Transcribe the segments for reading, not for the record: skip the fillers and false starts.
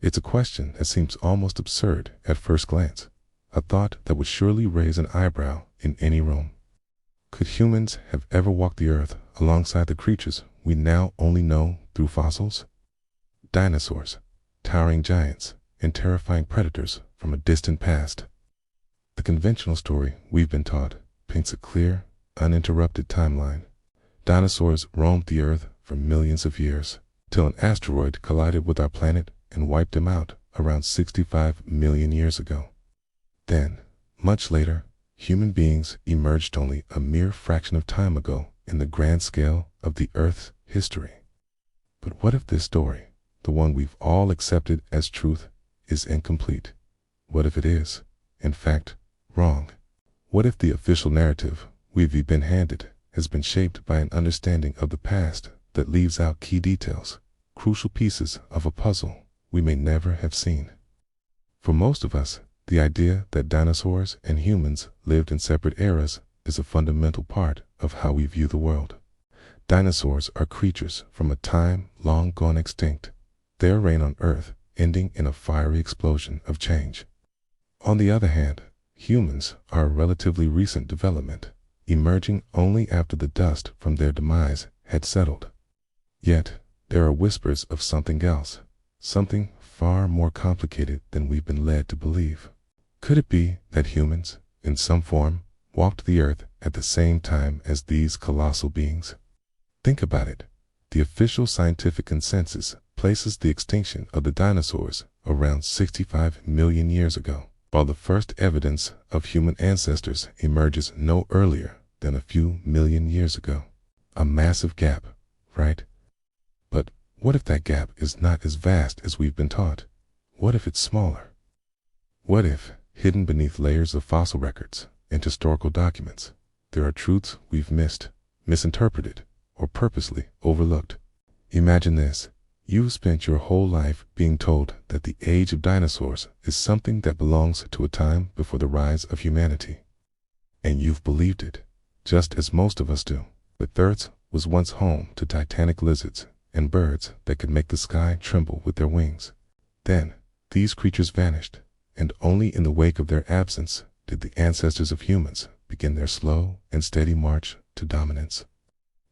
It's a question that seems almost absurd at first glance, a thought that would surely raise an eyebrow in any room. Could humans have ever walked the earth alongside the creatures we now only know through fossils? Dinosaurs, towering giants, and terrifying predators from a distant past. The conventional story we've been taught paints a clear, uninterrupted timeline. Dinosaurs roamed the earth for millions of years, till an asteroid collided with our planet and wiped them out around 65 million years ago. Then, much later, human beings emerged only a mere fraction of time ago in the grand scale of the Earth's history. But what if this story, the one we've all accepted as truth, is incomplete? What if it is, in fact, wrong? What if the official narrative we've been handed has been shaped by an understanding of the past that leaves out key details, crucial pieces of a puzzle we may never have seen? For most of us, the idea that dinosaurs and humans lived in separate eras is a fundamental part of how we view the world. Dinosaurs are creatures from a time long gone extinct, their reign on Earth ending in a fiery explosion of change. On the other hand, humans are a relatively recent development, emerging only after the dust from their demise had settled. Yet, there are whispers of something else, something far more complicated than we've been led to believe. Could it be that humans, in some form, walked the earth at the same time as these colossal beings? Think about it. The official scientific consensus places the extinction of the dinosaurs around 65 million years ago, while the first evidence of human ancestors emerges no earlier than a few million years ago. A massive gap, right? But what if that gap is not as vast as we've been taught? What if it's smaller? What if, hidden beneath layers of fossil records and historical documents, there are truths we've missed, misinterpreted, or purposely overlooked? Imagine this. You've spent your whole life being told that the age of dinosaurs is something that belongs to a time before the rise of humanity. And you've believed it, just as most of us do. But Earth was once home to titanic lizards and birds that could make the sky tremble with their wings. Then, these creatures vanished, and only in the wake of their absence did the ancestors of humans begin their slow and steady march to dominance.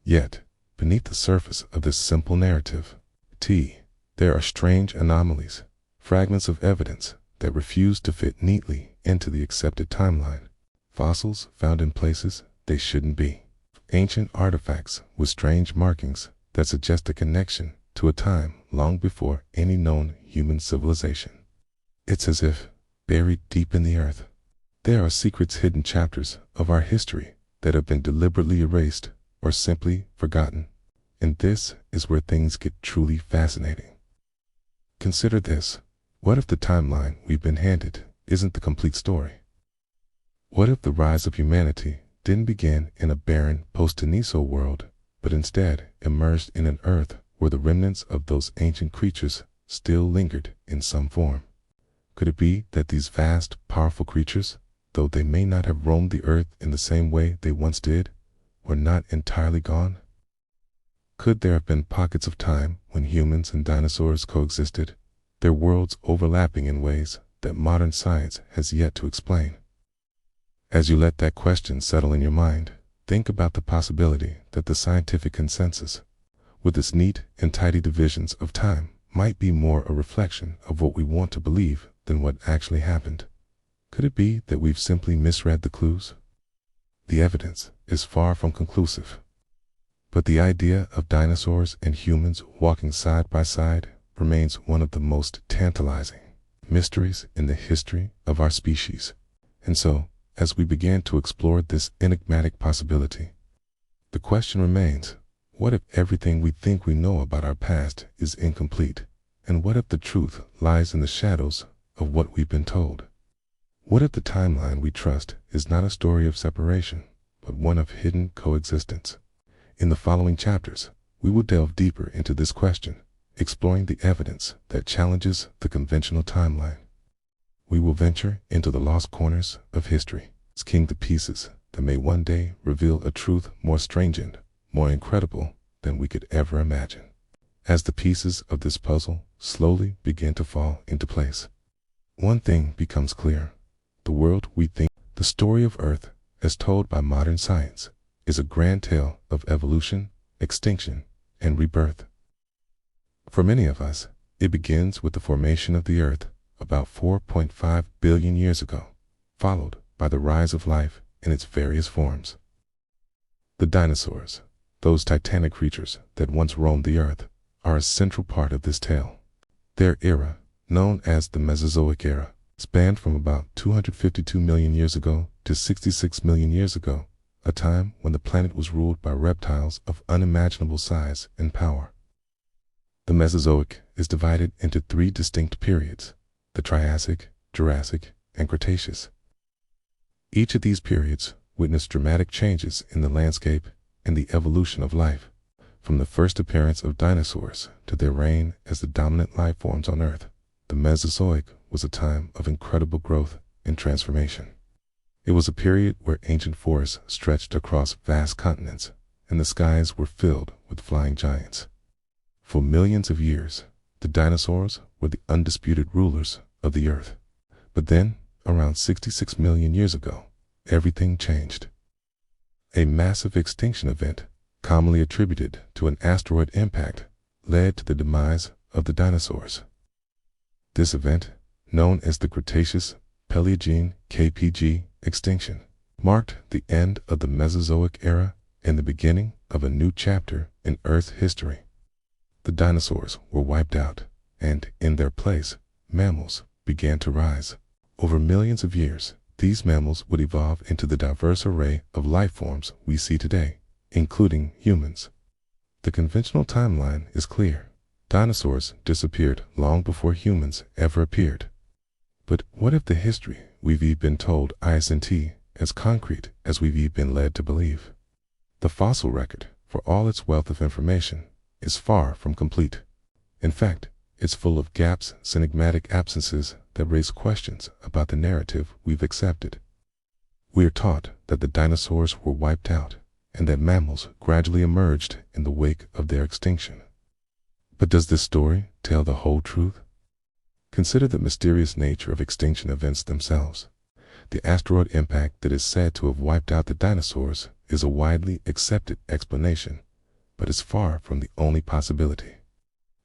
Yet, beneath the surface of this simple narrative, there are strange anomalies, fragments of evidence that refuse to fit neatly into the accepted timeline. Fossils found in places they shouldn't be. Ancient artifacts with strange markings that suggest a connection to a time long before any known human civilization. It's as if, buried deep in the earth, there are secrets, hidden chapters of our history that have been deliberately erased or simply forgotten. And this is where things get truly fascinating. Consider this. What if the timeline we've been handed isn't the complete story? What if the rise of humanity didn't begin in a barren post-dinosaur world, but instead emerged in an Earth where the remnants of those ancient creatures still lingered in some form? Could it be that these vast, powerful creatures, though they may not have roamed the Earth in the same way they once did, were not entirely gone? Could there have been pockets of time when humans and dinosaurs coexisted, their worlds overlapping in ways that modern science has yet to explain? As you let that question settle in your mind, think about the possibility that the scientific consensus, with its neat and tidy divisions of time, might be more a reflection of what we want to believe than what actually happened. Could it be that we've simply misread the clues? The evidence is far from conclusive. But the idea of dinosaurs and humans walking side by side remains one of the most tantalizing mysteries in the history of our species. And so, as we begin to explore this enigmatic possibility, the question remains, what if everything we think we know about our past is incomplete? And what if the truth lies in the shadows of what we've been told? What if the timeline we trust is not a story of separation, but one of hidden coexistence? In the following chapters, we will delve deeper into this question, exploring the evidence that challenges the conventional timeline. We will venture into the lost corners of history, scanning the pieces that may one day reveal a truth more stringent, more incredible than we could ever imagine. As the pieces of this puzzle slowly begin to fall into place. One thing becomes clear. The world we think, the story of Earth, as told by modern science, is a grand tale of evolution, extinction, and rebirth. For many of us, it begins with the formation of the Earth about 4.5 billion years ago, followed by the rise of life in its various forms. The dinosaurs, those titanic creatures that once roamed the Earth, are a central part of this tale. Their era, known as the Mesozoic era, spanned from about 252 million years ago to 66 million years ago, a time when the planet was ruled by reptiles of unimaginable size and power. The Mesozoic is divided into three distinct periods: the Triassic, Jurassic, and Cretaceous. Each of these periods witnessed dramatic changes in the landscape and the evolution of life, from the first appearance of dinosaurs to their reign as the dominant life forms on Earth. The Mesozoic was a time of incredible growth and transformation. It was a period where ancient forests stretched across vast continents, and the skies were filled with flying giants. For millions of years, the dinosaurs were the undisputed rulers of the Earth. But then, around 66 million years ago, everything changed. A massive extinction event, commonly attributed to an asteroid impact, led to the demise of the dinosaurs. This event, known as the Cretaceous-Paleogene (KPG) extinction, marked the end of the Mesozoic era and the beginning of a new chapter in Earth history. The dinosaurs were wiped out, and in their place, mammals began to rise. Over millions of years, these mammals would evolve into the diverse array of life forms we see today, including humans. The conventional timeline is clear. Dinosaurs disappeared long before humans ever appeared. But what if the history we've been told isn't as concrete as we've been led to believe? The fossil record, for all its wealth of information, is far from complete. In fact, it's full of gaps and enigmatic absences that raise questions about the narrative we've accepted. We are taught that the dinosaurs were wiped out and that mammals gradually emerged in the wake of their extinction. But does this story tell the whole truth? Consider the mysterious nature of extinction events themselves. The asteroid impact that is said to have wiped out the dinosaurs is a widely accepted explanation, but is far from the only possibility.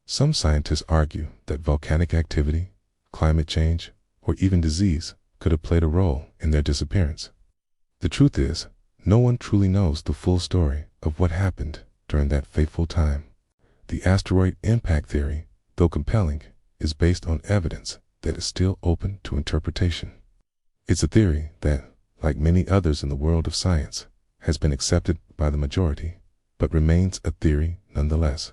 Some scientists argue that volcanic activity, climate change, or even disease could have played a role in their disappearance. The truth is, no one truly knows the full story of what happened during that fateful time. The asteroid impact theory, though compelling, is based on evidence that is still open to interpretation. It's a theory that, like many others in the world of science, has been accepted by the majority, but remains a theory nonetheless.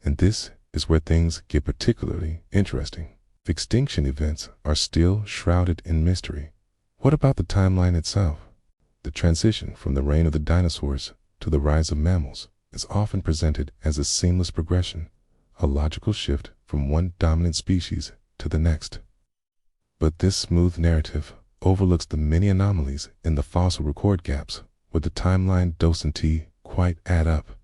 And this is where things get particularly interesting. If extinction events are still shrouded in mystery, what about the timeline itself? The transition from the reign of the dinosaurs to the rise of mammals is often presented as a seamless progression, a logical shift from one dominant species to the next. But this smooth narrative overlooks the many anomalies in the fossil record gaps where the timeline doesn't quite add up.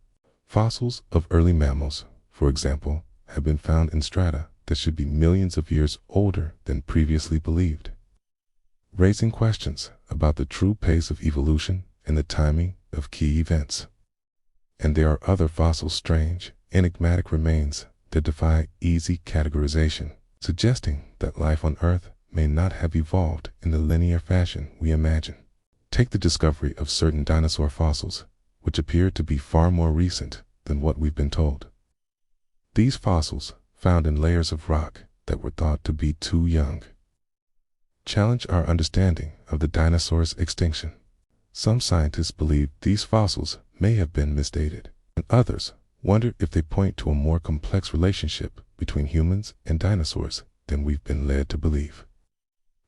Fossils of early mammals, for example, have been found in strata that should be millions of years older than previously believed, raising questions about the true pace of evolution and the timing of key events. And there are other fossil strange, enigmatic remains that defy easy categorization, suggesting that life on Earth may not have evolved in the linear fashion we imagine. Take the discovery of certain dinosaur fossils, which appear to be far more recent than what we've been told. These fossils, found in layers of rock that were thought to be too young, challenge our understanding of the dinosaurs' extinction. Some scientists believe these fossils may have been misdated, and others wonder if they point to a more complex relationship between humans and dinosaurs than we've been led to believe.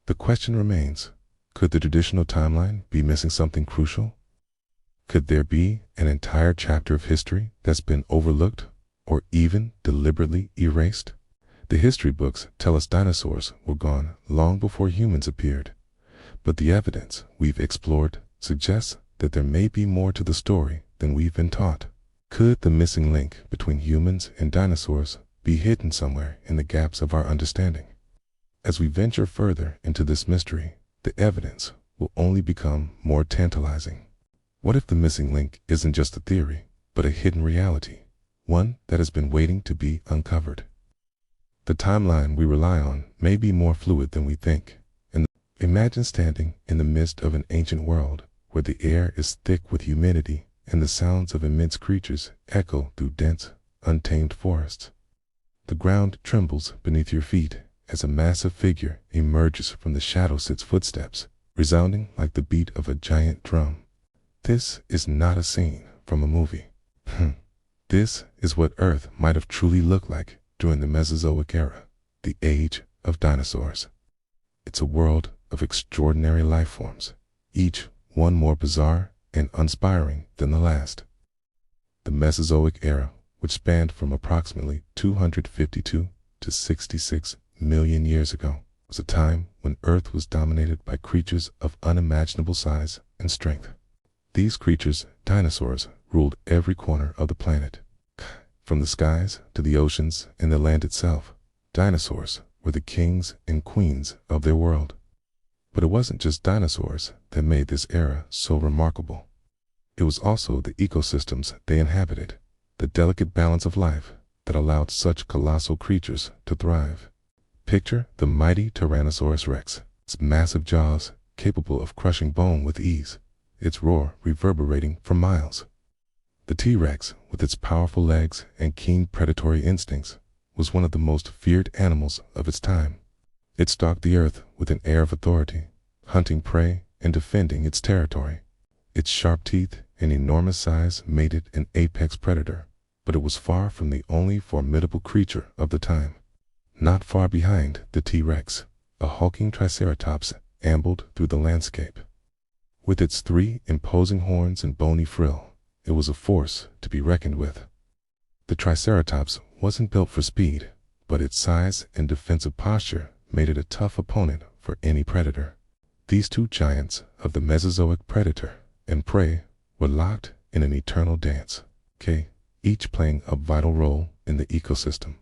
The question remains, could the traditional timeline be missing something crucial? Could there be an entire chapter of history that's been overlooked or even deliberately erased? The history books tell us dinosaurs were gone long before humans appeared, but the evidence we've explored suggests that there may be more to the story than we've been taught. Could the missing link between humans and dinosaurs be hidden somewhere in the gaps of our understanding. As we venture further into this mystery, the evidence will only become more tantalizing. What if the missing link isn't just a theory, but a hidden reality, one that has been waiting to be uncovered? The timeline we rely on may be more fluid than we think. And imagine standing in the midst of an ancient world where the air is thick with humidity and the sounds of immense creatures echo through dense, untamed forests. The ground trembles beneath your feet as a massive figure emerges from the shadows of its footsteps, resounding like the beat of a giant drum. This is not a scene from a movie. This is what Earth might have truly looked like during the Mesozoic era, the age of dinosaurs. It's a world of extraordinary life forms, each one more bizarre and uninspiring than the last. The Mesozoic era, which spanned from approximately 252 to 66 million years ago, was a time when Earth was dominated by creatures of unimaginable size and strength. These creatures, dinosaurs, ruled every corner of the planet. From the skies to the oceans and the land itself, dinosaurs were the kings and queens of their world. But it wasn't just dinosaurs that made this era so remarkable. It was also the ecosystems they inhabited, the delicate balance of life that allowed such colossal creatures to thrive. Picture the mighty Tyrannosaurus Rex, its massive jaws capable of crushing bone with ease, its roar reverberating for miles. The T-Rex, with its powerful legs and keen predatory instincts, was one of the most feared animals of its time. It stalked the earth with an air of authority, hunting prey and defending its territory. Its sharp teeth and enormous size made it an apex predator, but it was far from the only formidable creature of the time. Not far behind the T-Rex, a hulking Triceratops ambled through the landscape. With its 3 imposing horns and bony frill, it was a force to be reckoned with. The Triceratops wasn't built for speed, but its size and defensive posture made it a tough opponent for any predator. These two giants of the Mesozoic predator and prey were locked in an eternal dance, each playing a vital role in the ecosystem.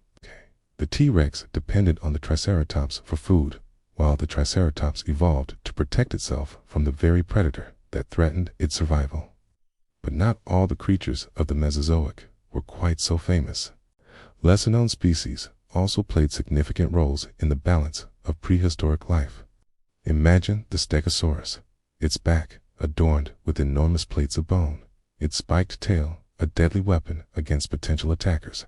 The T-Rex depended on the Triceratops for food, while the Triceratops evolved to protect itself from the very predator that threatened its survival. But not all the creatures of the Mesozoic were quite so famous. Lesser-known species also played significant roles in the balance of prehistoric life. Imagine the Stegosaurus, its back adorned with enormous plates of bone, its spiked tail a deadly weapon against potential attackers.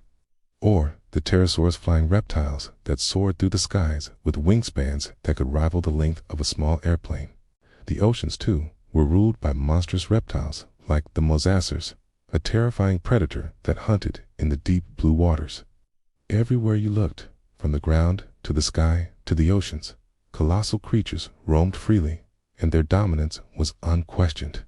Or the pterosaurs, flying reptiles that soared through the skies with wingspans that could rival the length of a small airplane. The oceans, too, were ruled by monstrous reptiles like the mosasaurs, a terrifying predator that hunted in the deep blue waters. Everywhere you looked, from the ground to the sky to the oceans, colossal creatures roamed freely, and their dominance was unquestioned.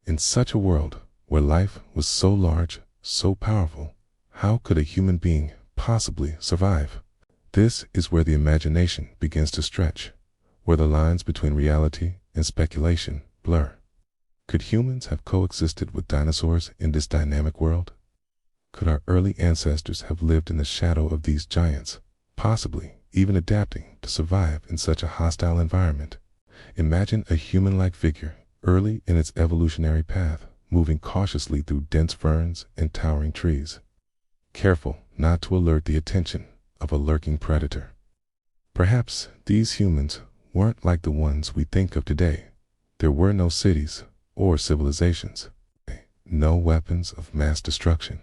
In such a world, where life was so large, so powerful, how could a human being possibly survive? This is where the imagination begins to stretch, where the lines between reality and speculation blur. Could humans have coexisted with dinosaurs in this dynamic world? Could our early ancestors have lived in the shadow of these giants, possibly even adapting to survive in such a hostile environment? Imagine a human-like figure, early in its evolutionary path, moving cautiously through dense ferns and towering trees, careful not to alert the attention of a lurking predator. Perhaps these humans weren't like the ones we think of today. There were no cities or civilizations, no weapons of mass destruction.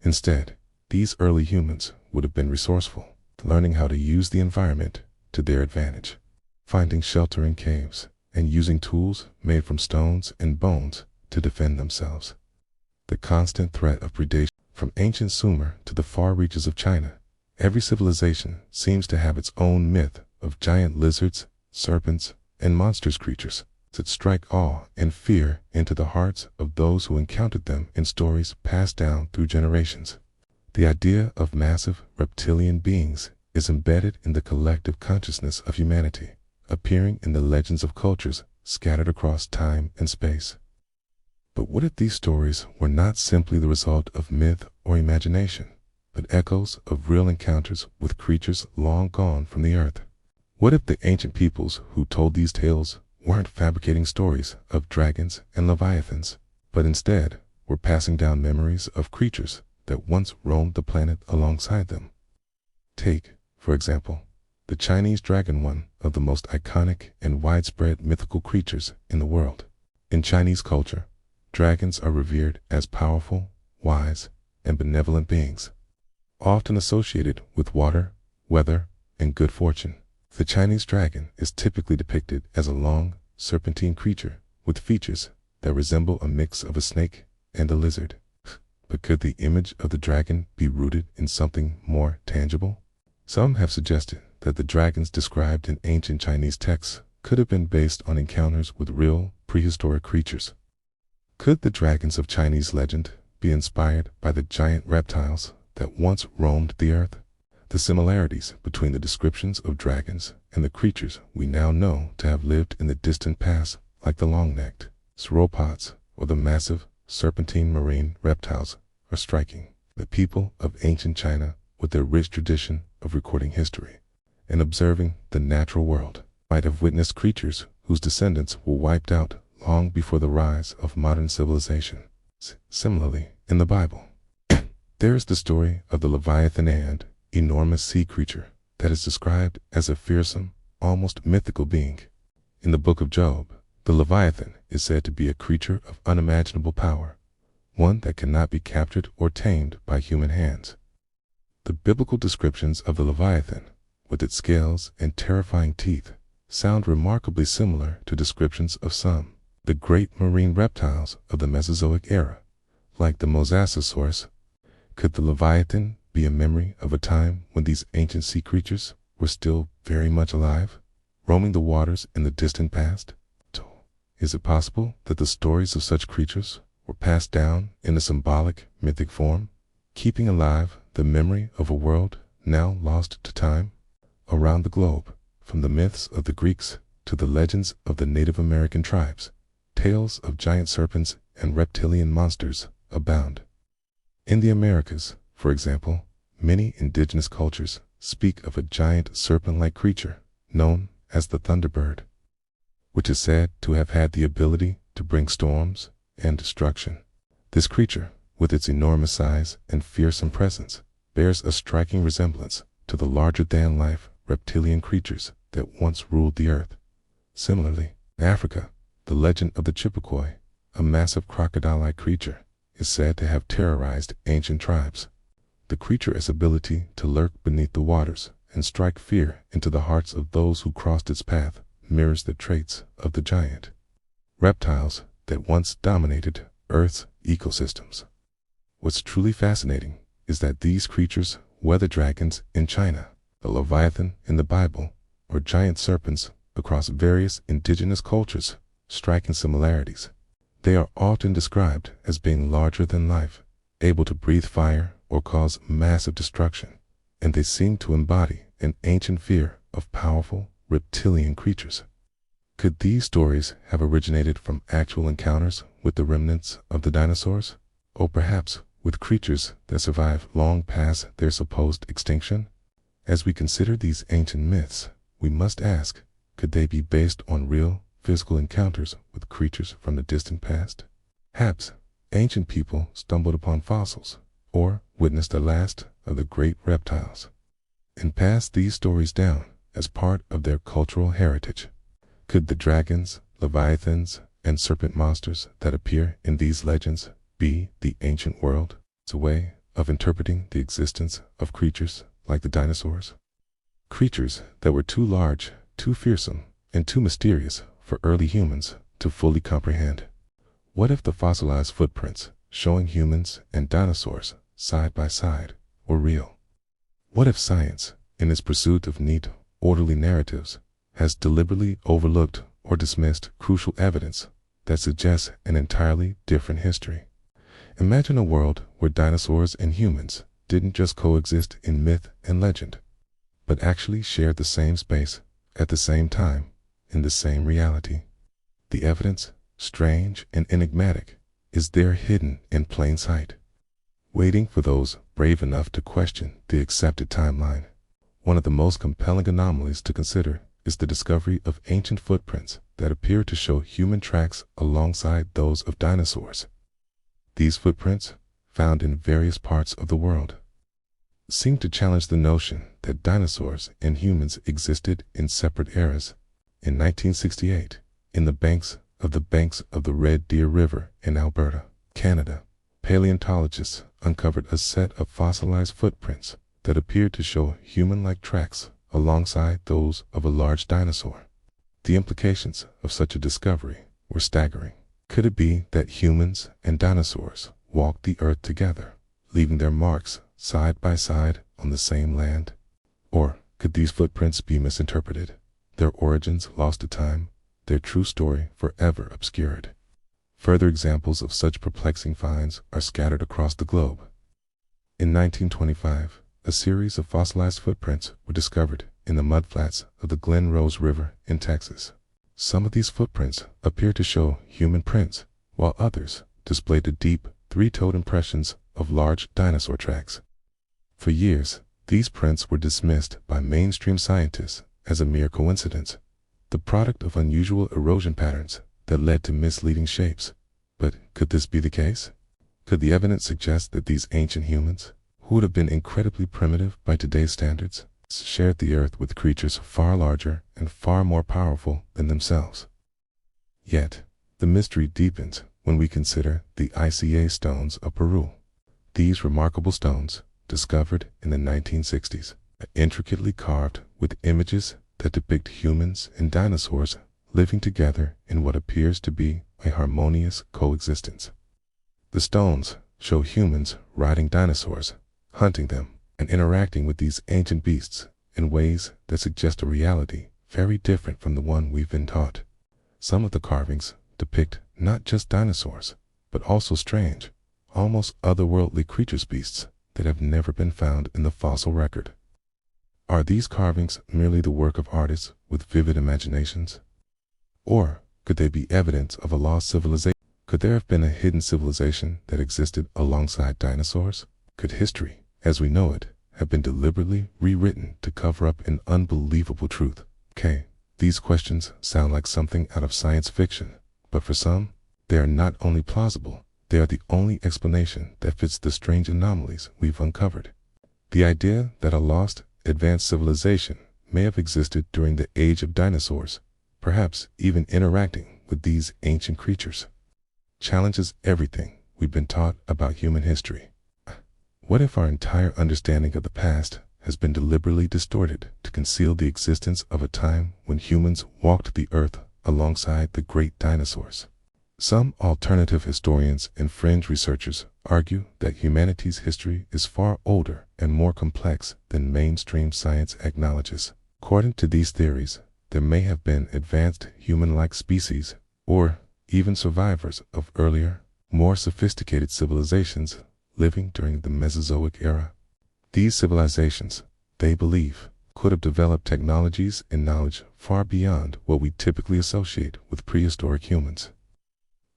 Instead, these early humans would have been resourceful, learning how to use the environment to their advantage, finding shelter in caves, and using tools made from stones and bones to defend themselves. The constant threat of predation, from ancient Sumer to the far reaches of China, every civilization seems to have its own myth of giant lizards, serpents, and monstrous creatures that strike awe and fear into the hearts of those who encountered them in stories passed down through generations. The idea of massive reptilian beings is embedded in the collective consciousness of humanity, appearing in the legends of cultures scattered across time and space. But what if these stories were not simply the result of myth or imagination, but echoes of real encounters with creatures long gone from the earth. What if the ancient peoples who told these tales weren't fabricating stories of dragons and leviathans, but instead were passing down memories of creatures that once roamed the planet alongside them? Take, for example, the Chinese dragon, one of the most iconic and widespread mythical creatures in the world. In Chinese culture, dragons are revered as powerful, wise, and benevolent beings, often associated with water, weather, and good fortune. The Chinese dragon is typically depicted as a long, serpentine creature with features that resemble a mix of a snake and a lizard. But could the image of the dragon be rooted in something more tangible? Some have suggested that the dragons described in ancient Chinese texts could have been based on encounters with real prehistoric creatures. Could the dragons of Chinese legend be inspired by the giant reptiles that once roamed the earth? The similarities between the descriptions of dragons and the creatures we now know to have lived in the distant past, like the long-necked sauropods or the massive serpentine marine reptiles, are striking. The people of ancient China, with their rich tradition of recording history and observing the natural world, might have witnessed creatures whose descendants were wiped out long before the rise of modern civilization. Similarly, in the Bible, there is the story of the Leviathan, and enormous sea creature that is described as a fearsome, almost mythical being. In the book of Job, the Leviathan is said to be a creature of unimaginable power, one that cannot be captured or tamed by human hands. The biblical descriptions of the Leviathan, with its scales and terrifying teeth, sound remarkably similar to descriptions of some the great marine reptiles of the Mesozoic era, like the Mosasasaurus. Could the Leviathan be a memory of a time when these ancient sea creatures were still very much alive, roaming the waters in the distant past? Is it possible that the stories of such creatures were passed down in a symbolic, mythic form, keeping alive the memory of a world now lost to time? Around the globe, from the myths of the Greeks to the legends of the Native American tribes, tales of giant serpents and reptilian monsters abound. In the Americas, for example, many indigenous cultures speak of a giant serpent-like creature known as the Thunderbird, which is said to have had the ability to bring storms and destruction. This creature, with its enormous size and fearsome presence, bears a striking resemblance to the larger-than-life reptilian creatures that once ruled the earth. Similarly, in Africa, the legend of the Chippewa, a massive crocodile-like creature, is said to have terrorized ancient tribes. The creature's ability to lurk beneath the waters and strike fear into the hearts of those who crossed its path mirrors the traits of the giant reptiles that once dominated Earth's ecosystems. What's truly fascinating is that these creatures, whether dragons in China, the Leviathan in the Bible, or giant serpents across various indigenous cultures, striking similarities. They are often described as being larger than life, able to breathe fire or cause massive destruction, and they seem to embody an ancient fear of powerful reptilian creatures. Could these stories have originated from actual encounters with the remnants of the dinosaurs, or perhaps with creatures that survived long past their supposed extinction? As we consider these ancient myths, we must ask, could they be based on real physical encounters with creatures from the distant past? Perhaps ancient people stumbled upon fossils or witnessed the last of the great reptiles and passed these stories down as part of their cultural heritage. Could the dragons, leviathans, and serpent monsters that appear in these legends be the ancient world's way of interpreting the existence of creatures like the dinosaurs? Creatures that were too large, too fearsome, and too mysterious for early humans to fully comprehend. What if the fossilized footprints showing humans and dinosaurs side by side were real? What if science, in its pursuit of neat, orderly narratives, has deliberately overlooked or dismissed crucial evidence that suggests an entirely different history? Imagine a world where dinosaurs and humans didn't just coexist in myth and legend, but actually shared the same space at the same time in the same reality. The evidence, strange and enigmatic, is there hidden in plain sight. waiting for those brave enough to question the accepted timeline. One of the most compelling anomalies to consider is the discovery of ancient footprints that appear to show human tracks alongside those of dinosaurs. These footprints, found in various parts of the world, seem to challenge the notion that dinosaurs and humans existed in separate eras. In 1968, in the banks of the Red Deer River in Alberta, Canada, paleontologists uncovered a set of fossilized footprints that appeared to show human-like tracks alongside those of a large dinosaur. The implications of such a discovery were staggering. Could it be that humans and dinosaurs walked the earth together, leaving their marks side by side on the same land? Or could these footprints be misinterpreted, their origins lost to time, their true story forever obscured? Further examples of such perplexing finds are scattered across the globe. In 1925, a series of fossilized footprints were discovered in the mudflats of the Glen Rose River in Texas. Some of these footprints appear to show human prints, while others displayed the deep, three-toed impressions of large dinosaur tracks. For years, these prints were dismissed by mainstream scientists as a mere coincidence, the product of unusual erosion patterns that led to misleading shapes. But could this be the case? Could the evidence suggest that these ancient humans, who would have been incredibly primitive by today's standards, shared the earth with creatures far larger and far more powerful than themselves? Yet, the mystery deepens when we consider the ICA stones of Peru. These remarkable stones, discovered in the 1960s, are intricately carved with images that depict humans and dinosaurs living together in what appears to be a harmonious coexistence. The stones show humans riding dinosaurs, hunting them, and interacting with these ancient beasts in ways that suggest a reality very different from the one we've been taught. Some of the carvings depict not just dinosaurs, but also strange, almost otherworldly creatures, beasts that have never been found in the fossil record. Are these carvings merely the work of artists with vivid imaginations? Or could they be evidence of a lost civilization? Could there have been a hidden civilization that existed alongside dinosaurs? Could history, as we know it, have been deliberately rewritten to cover up an unbelievable truth? These questions sound like something out of science fiction, but for some, they are not only plausible, they are the only explanation that fits the strange anomalies we've uncovered. The idea that a lost, advanced civilization may have existed during the age of dinosaurs, perhaps even interacting with these ancient creatures, challenges everything we've been taught about human history. What if our entire understanding of the past has been deliberately distorted to conceal the existence of a time when humans walked the earth alongside the great dinosaurs? Some alternative historians and fringe researchers argue that humanity's history is far older and more complex than mainstream science acknowledges. According to these theories, there may have been advanced human-like species, or even survivors of earlier, more sophisticated civilizations living during the Mesozoic era. These civilizations, they believe, could have developed technologies and knowledge far beyond what we typically associate with prehistoric humans.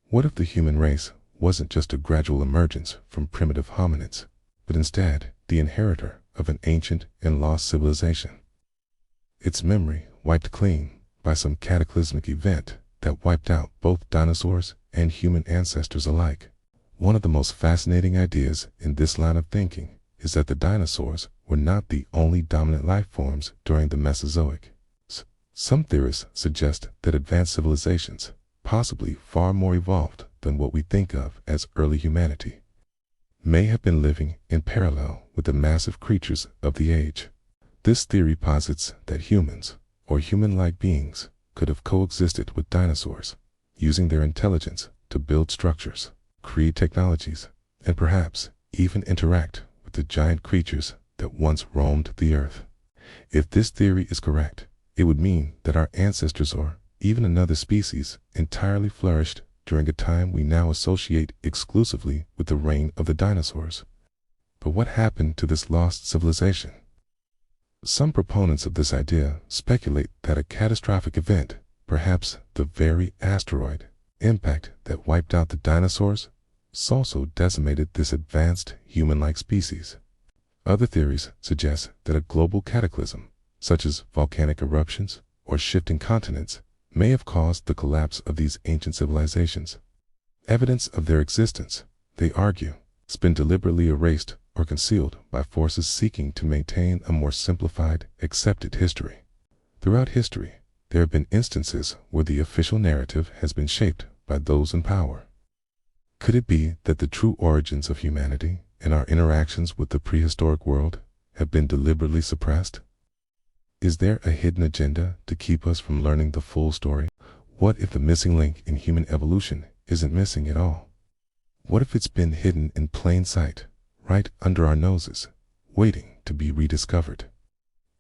What if the human race wasn't just a gradual emergence from primitive hominids, but instead the inheritor of an ancient and lost civilization? Its memory wiped clean by some cataclysmic event that wiped out both dinosaurs and human ancestors alike. One of the most fascinating ideas in this line of thinking is that the dinosaurs were not the only dominant life forms during the Mesozoic. Some theorists suggest that advanced civilizations, possibly far more evolved than what we think of as early humanity, may have been living in parallel with the massive creatures of the age. This theory posits that humans, or human-like beings, could have coexisted with dinosaurs, using their intelligence to build structures, create technologies, and perhaps even interact with the giant creatures that once roamed the earth. If this theory is correct, it would mean that our ancestors, or even another species, entirely flourished during a time we now associate exclusively with the reign of the dinosaurs. But what happened to this lost civilization? Some proponents of this idea speculate that a catastrophic event, perhaps the very asteroid impact that wiped out the dinosaurs, also decimated this advanced human-like species. Other theories suggest that a global cataclysm, such as volcanic eruptions or shifting continents, may have caused the collapse of these ancient civilizations. Evidence of their existence, they argue, has been deliberately erased or concealed by forces seeking to maintain a more simplified, accepted history. Throughout history, there have been instances where the official narrative has been shaped by those in power. Could it be that the true origins of humanity and our interactions with the prehistoric world have been deliberately suppressed? Is there a hidden agenda to keep us from learning the full story? What if the missing link in human evolution isn't missing at all? What if it's been hidden in plain sight, right under our noses, waiting to be rediscovered?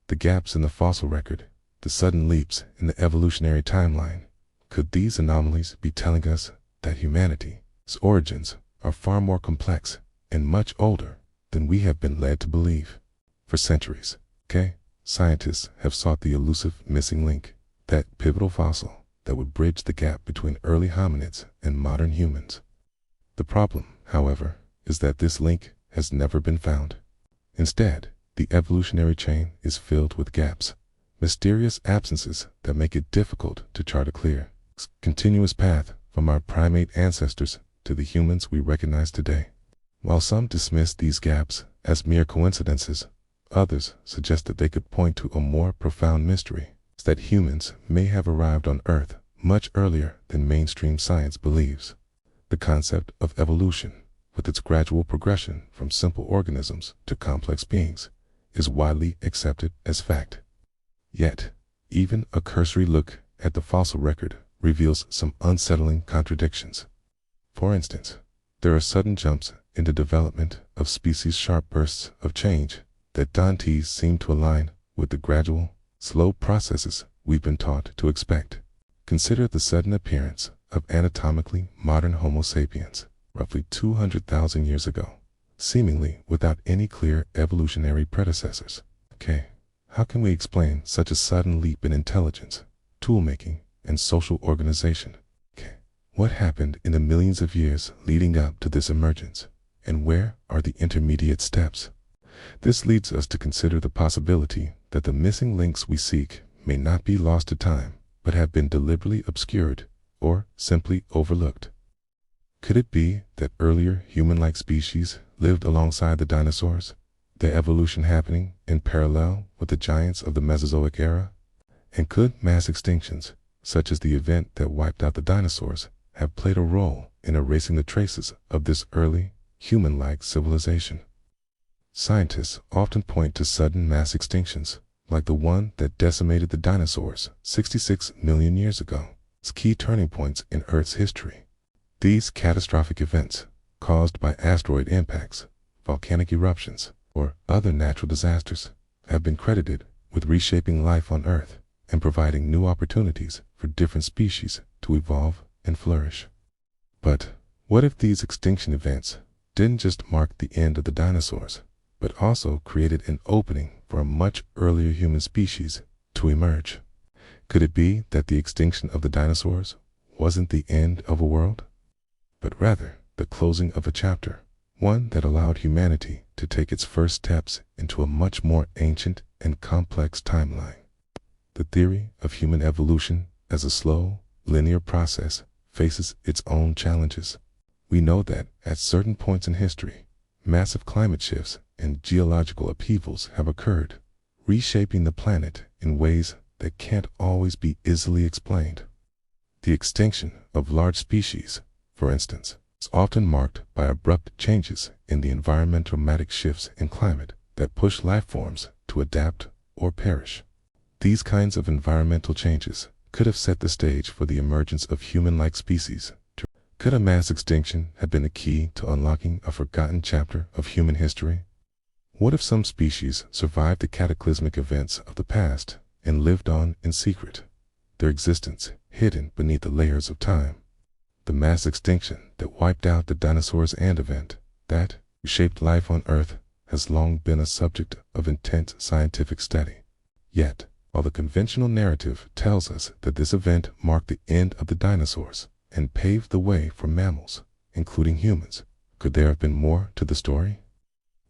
The gaps in the fossil record, the sudden leaps in the evolutionary timeline, could these anomalies be telling us that humanity's origins are far more complex and much older than we have been led to believe? For centuries, scientists have sought the elusive missing link, that pivotal fossil that would bridge the gap between early hominids and modern humans. The problem, however, is that this link has never been found. Instead, the evolutionary chain is filled with gaps, mysterious absences that make it difficult to chart a clear, continuous path from our primate ancestors to the humans we recognize today. While some dismiss these gaps as mere coincidences, others suggest that they could point to a more profound mystery, that humans may have arrived on Earth much earlier than mainstream science believes. The concept of evolution, with its gradual progression from simple organisms to complex beings, is widely accepted as fact. Yet, even a cursory look at the fossil record reveals some unsettling contradictions. For instance, there are sudden jumps in the development of species, sharp bursts of change that don't seem to align with the gradual, slow processes we've been taught to expect. Consider the sudden appearance of anatomically modern Homo sapiens, roughly 200,000 years ago, seemingly without any clear evolutionary predecessors. How can we explain such a sudden leap in intelligence, tool-making, and social organization? What happened in the millions of years leading up to this emergence, and where are the intermediate steps? This leads us to consider the possibility that the missing links we seek may not be lost to time, but have been deliberately obscured or simply overlooked. Could it be that earlier human-like species lived alongside the dinosaurs, their evolution happening in parallel with the giants of the Mesozoic era? And could mass extinctions, such as the event that wiped out the dinosaurs, have played a role in erasing the traces of this early, human-like civilization? Scientists often point to sudden mass extinctions, like the one that decimated the dinosaurs 66 million years ago, as key turning points in Earth's history. These catastrophic events, caused by asteroid impacts, volcanic eruptions, or other natural disasters, have been credited with reshaping life on Earth and providing new opportunities for different species to evolve and flourish. But what if these extinction events didn't just mark the end of the dinosaurs, but also created an opening for a much earlier human species to emerge? Could it be that the extinction of the dinosaurs wasn't the end of a world, but rather the closing of a chapter, one that allowed humanity to take its first steps into a much more ancient and complex timeline? The theory of human evolution as a slow, linear process faces its own challenges. We know that at certain points in history, massive climate shifts and geological upheavals have occurred, reshaping the planet in ways that can't always be easily explained. The extinction of large species, for instance, is often marked by abrupt changes in the environmental shifts in climate that push life forms to adapt or perish. These kinds of environmental changes could have set the stage for the emergence of human-like species. Could a mass extinction have been the key to unlocking a forgotten chapter of human history? What if some species survived the cataclysmic events of the past and lived on in secret, their existence hidden beneath the layers of time? The mass extinction that wiped out the dinosaurs and event that reshaped life on Earth has long been a subject of intense scientific study. Yet, while the conventional narrative tells us that this event marked the end of the dinosaurs and paved the way for mammals, including humans. Could there have been more to the story?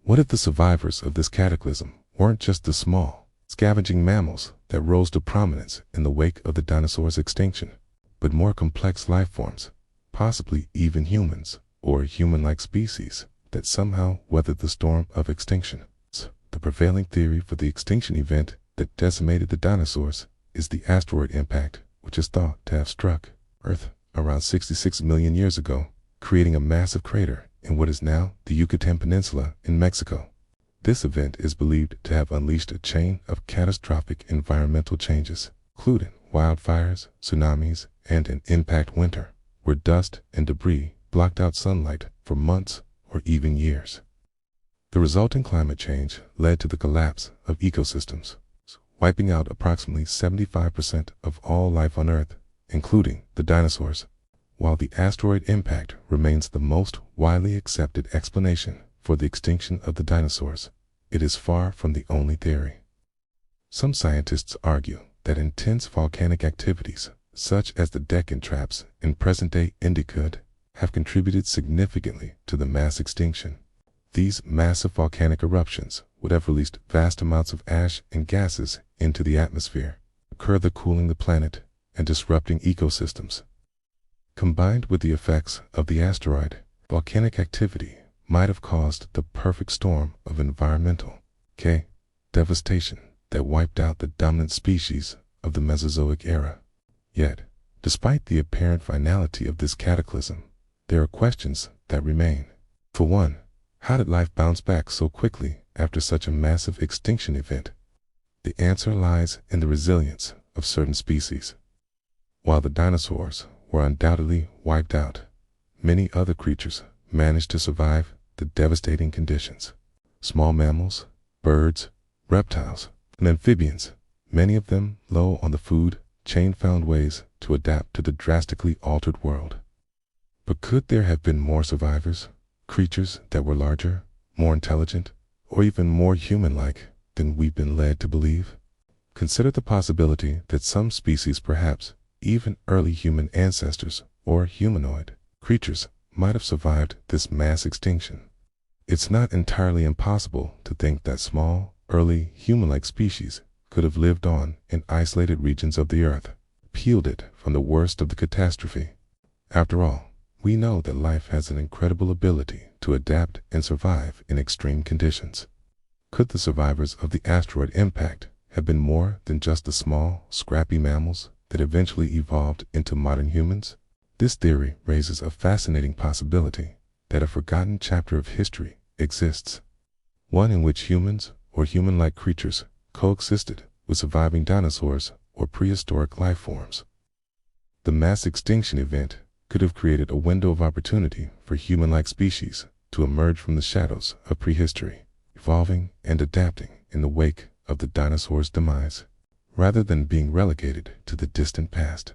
What if the survivors of this cataclysm weren't just the small, scavenging mammals that rose to prominence in the wake of the dinosaurs' extinction, but more complex life forms, possibly even humans or human-like species that somehow weathered the storm of extinction? The prevailing theory for the extinction event that decimated the dinosaurs is the asteroid impact, which is thought to have struck Earth around 66 million years ago, creating a massive crater in what is now the Yucatan Peninsula in Mexico. This event is believed to have unleashed a chain of catastrophic environmental changes, including wildfires, tsunamis, and an impact winter, where dust and debris blocked out sunlight for months or even years. The resulting climate change led to the collapse of ecosystems, wiping out approximately 75% of all life on Earth, including the dinosaurs. While the asteroid impact remains the most widely accepted explanation for the extinction of the dinosaurs, it is far from the only theory. Some scientists argue that intense volcanic activities, such as the Deccan traps in present-day India, could have contributed significantly to the mass extinction. These massive volcanic eruptions would have released vast amounts of ash and gases into the atmosphere, further cooling the planet and disrupting ecosystems. Combined with the effects of the asteroid, volcanic activity might have caused the perfect storm of environmental devastation that wiped out the dominant species of the Mesozoic era. Yet, despite the apparent finality of this cataclysm, there are questions that remain. For one, how did life bounce back so quickly after such a massive extinction event? The answer lies in the resilience of certain species. While the dinosaurs were undoubtedly wiped out, many other creatures managed to survive the devastating conditions. Small mammals, birds, reptiles, and amphibians, many of them low on the food chain, found ways to adapt to the drastically altered world. But could there have been more survivors? Creatures that were larger, more intelligent, or even more human-like than we've been led to believe? Consider the possibility that some species, perhaps even early human ancestors or humanoid creatures, might have survived this mass extinction. It's not entirely impossible to think that small, early human-like species could have lived on in isolated regions of the Earth, shielded from the worst of the catastrophe. After all, we know that life has an incredible ability to adapt and survive in extreme conditions. Could the survivors of the asteroid impact have been more than just the small, scrappy mammals that eventually evolved into modern humans? This theory raises a fascinating possibility that a forgotten chapter of history exists, one in which humans or human-like creatures coexisted with surviving dinosaurs or prehistoric life forms. The mass extinction event could have created a window of opportunity for human-like species to emerge from the shadows of prehistory, evolving and adapting in the wake of the dinosaurs' demise, rather than being relegated to the distant past.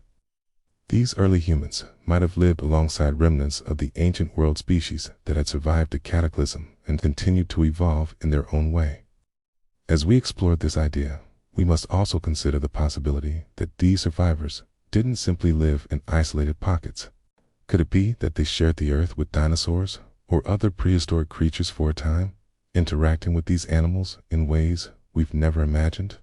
These early humans might have lived alongside remnants of the ancient world species that had survived the cataclysm and continued to evolve in their own way. As we explore this idea, we must also consider the possibility that these survivors didn't simply live in isolated pockets. Could it be that they shared the earth with dinosaurs or other prehistoric creatures for a time, interacting with these animals in ways we've never imagined?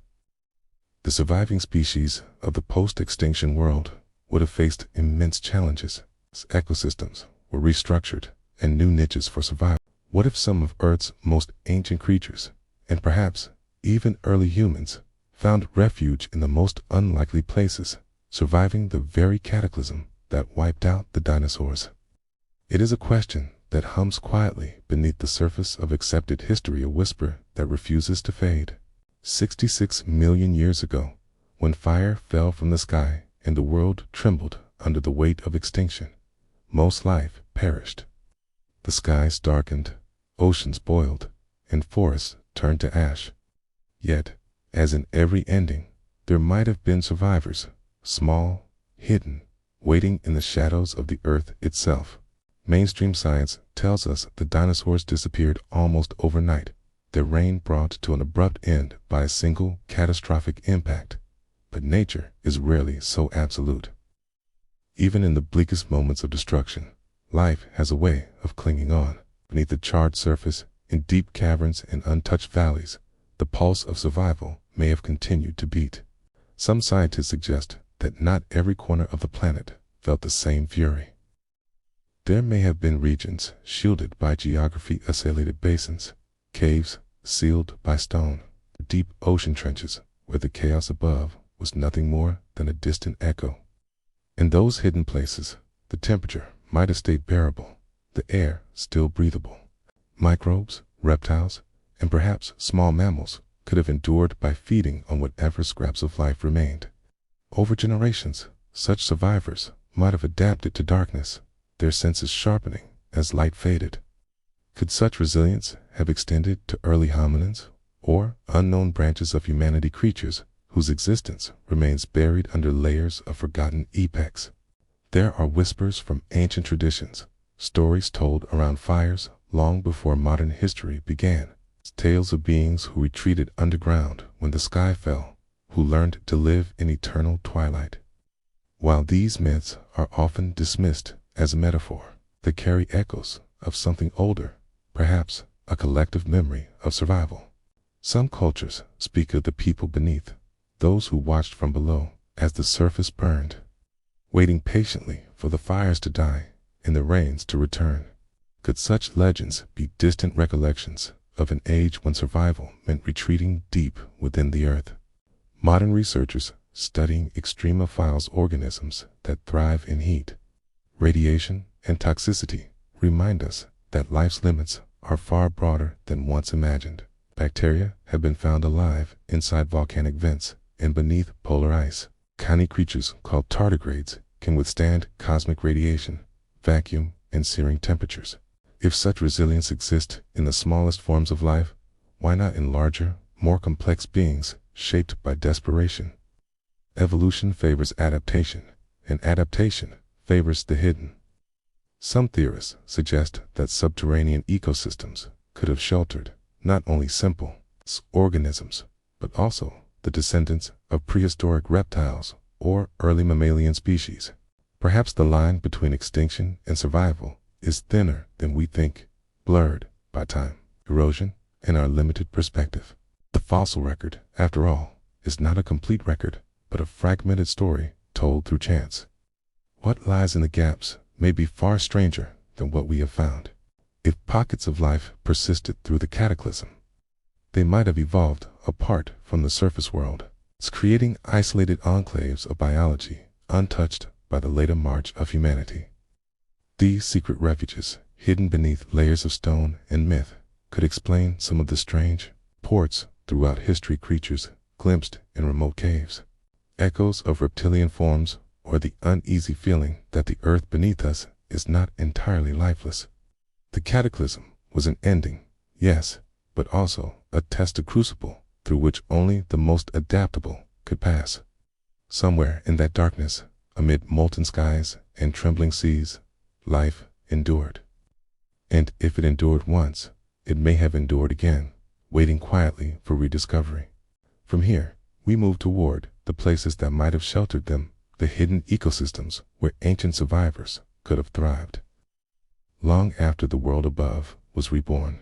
The surviving species of the post-extinction world would have faced immense challenges as ecosystems were restructured and new niches for survival. What if some of Earth's most ancient creatures, and perhaps even early humans, found refuge in the most unlikely places, surviving the very cataclysm that wiped out the dinosaurs? It is a question that hums quietly beneath the surface of accepted history, a whisper that refuses to fade. 66 million years ago, when fire fell from the sky and the world trembled under the weight of extinction, most life perished. The skies darkened, oceans boiled, and forests turned to ash. Yet, as in every ending, there might have been survivors, small, hidden, waiting in the shadows of the earth itself. Mainstream science tells us the dinosaurs disappeared almost overnight, their reign brought to an abrupt end by a single catastrophic impact. But nature is rarely so absolute. Even in the bleakest moments of destruction, life has a way of clinging on. Beneath the charred surface, in deep caverns and untouched valleys, the pulse of survival may have continued to beat. Some scientists suggest that not every corner of the planet felt the same fury. There may have been regions shielded by geography-isolated basins, caves sealed by stone, deep ocean trenches where the chaos above was nothing more than a distant echo. In those hidden places, the temperature might have stayed bearable, the air still breathable. Microbes, reptiles, and perhaps small mammals could have endured by feeding on whatever scraps of life remained. Over generations, such survivors might have adapted to darkness, their senses sharpening as light faded. Could such resilience have extended to early hominins or unknown branches of humanity, creatures whose existence remains buried under layers of forgotten epochs? There are whispers from ancient traditions, stories told around fires long before modern history began, tales of beings who retreated underground when the sky fell, who learned to live in eternal twilight. While these myths are often dismissed as a metaphor, they carry echoes of something older, perhaps a collective memory of survival. Some cultures speak of the people beneath, those who watched from below as the surface burned, waiting patiently for the fires to die and the rains to return. Could such legends be distant recollections of an age when survival meant retreating deep within the earth? Modern researchers studying extremophiles organisms that thrive in heat, radiation, and toxicity remind us that life's limits are far broader than once imagined. Bacteria have been found alive inside volcanic vents and beneath polar ice. Tiny creatures called tardigrades can withstand cosmic radiation, vacuum, and searing temperatures. If such resilience exists in the smallest forms of life, why not in larger, more complex beings shaped by desperation? Evolution favors adaptation, and adaptation favors the hidden. Some theorists suggest that subterranean ecosystems could have sheltered not only simple organisms, but also the descendants of prehistoric reptiles or early mammalian species. Perhaps the line between extinction and survival is thinner than we think, blurred by time, erosion, and our limited perspective. The fossil record, after all, is not a complete record, but a fragmented story told through chance. What lies in the gaps may be far stranger than what we have found. If pockets of life persisted through the cataclysm, they might have evolved apart from the surface world, creating isolated enclaves of biology untouched by the later march of humanity. These secret refuges, hidden beneath layers of stone and myth, could explain some of the strange ports throughout history, creatures glimpsed in remote caves, echoes of reptilian forms, or the uneasy feeling that the earth beneath us is not entirely lifeless. The cataclysm was an ending, yes, but also a tested crucible through which only the most adaptable could pass. Somewhere in that darkness, amid molten skies and trembling seas, life endured. And if it endured once, it may have endured again, waiting quietly for rediscovery. From here, we move toward the places that might have sheltered them, the hidden ecosystems where ancient survivors could have thrived long after the world above was reborn.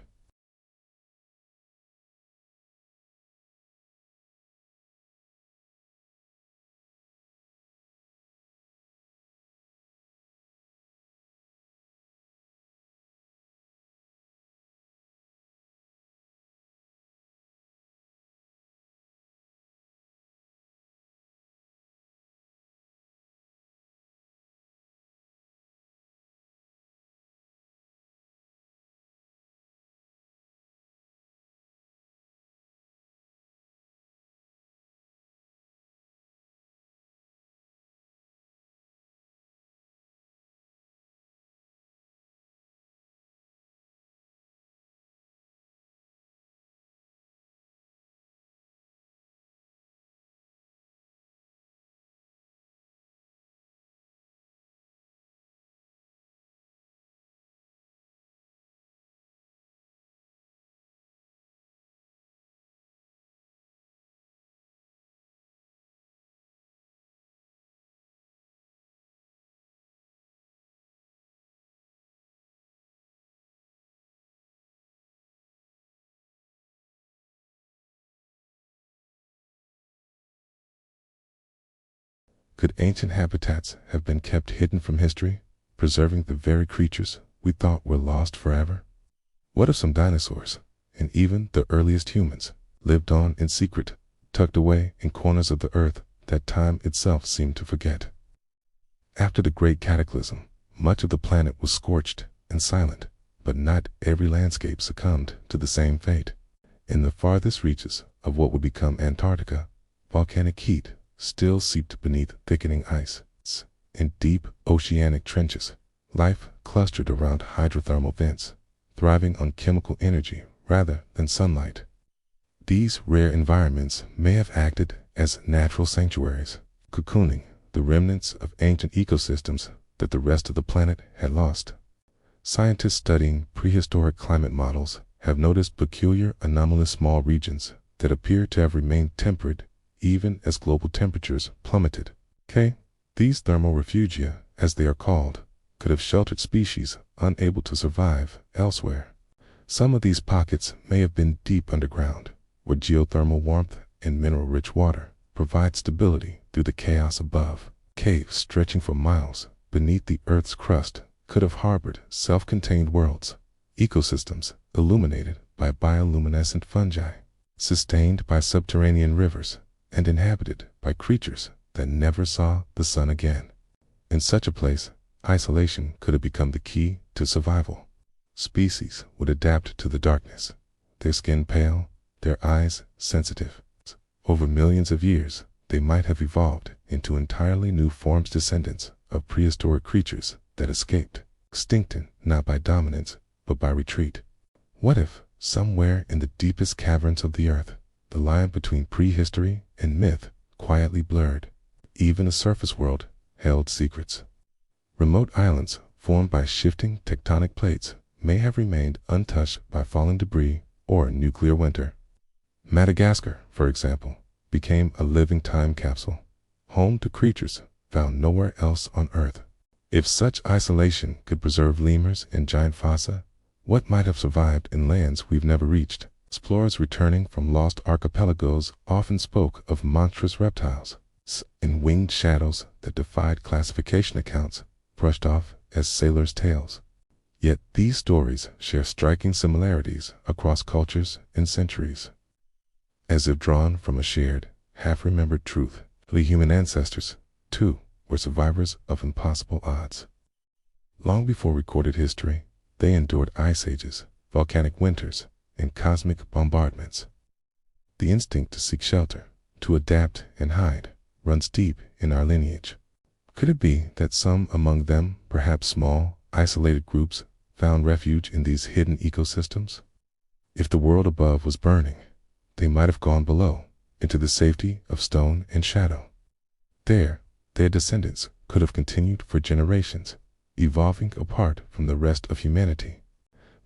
Could ancient habitats have been kept hidden from history, preserving the very creatures we thought were lost forever? What if some dinosaurs, and even the earliest humans, lived on in secret, tucked away in corners of the earth that time itself seemed to forget? After the great cataclysm, much of the planet was scorched and silent, but not every landscape succumbed to the same fate. In the farthest reaches of what would become Antarctica, volcanic heat still seeped beneath thickening ice. In deep oceanic trenches, life clustered around hydrothermal vents, thriving on chemical energy rather than sunlight. These rare environments may have acted as natural sanctuaries, cocooning the remnants of ancient ecosystems that the rest of the planet had lost. Scientists studying prehistoric climate models have noticed peculiar anomalous small regions that appear to have remained temperate even as global temperatures plummeted. These thermal refugia, as they are called, could have sheltered species unable to survive elsewhere. Some of these pockets may have been deep underground, where geothermal warmth and mineral-rich water provide stability through the chaos above. Caves stretching for miles beneath the Earth's crust could have harbored self-contained worlds, ecosystems illuminated by bioluminescent fungi, sustained by subterranean rivers, and inhabited by creatures that never saw the sun again. In such a place, isolation could have become the key to survival. Species would adapt to the darkness, their skin pale, their eyes sensitive. Over millions of years, they might have evolved into entirely new forms, descendants of prehistoric creatures that escaped, extincted not by dominance, but by retreat. What if, somewhere in the deepest caverns of the earth, the line between prehistory and myth quietly blurred? Even the surface world held secrets. Remote islands formed by shifting tectonic plates may have remained untouched by falling debris or a nuclear winter. Madagascar, for example, became a living time capsule, home to creatures found nowhere else on Earth. If such isolation could preserve lemurs and giant fossa, what might have survived in lands we've never reached? Explorers returning from lost archipelagos often spoke of monstrous reptiles and winged shadows that defied classification accounts, brushed off as sailors' tales. Yet these stories share striking similarities across cultures and centuries. As if drawn from a shared, half-remembered truth, the human ancestors, too, were survivors of impossible odds. Long before recorded history, they endured ice ages, volcanic winters, and cosmic bombardments. The instinct to seek shelter, to adapt and hide, runs deep in our lineage. Could it be that some among them, perhaps small, isolated groups, found refuge in these hidden ecosystems? If the world above was burning, they might have gone below, into the safety of stone and shadow. There, their descendants could have continued for generations, evolving apart from the rest of humanity.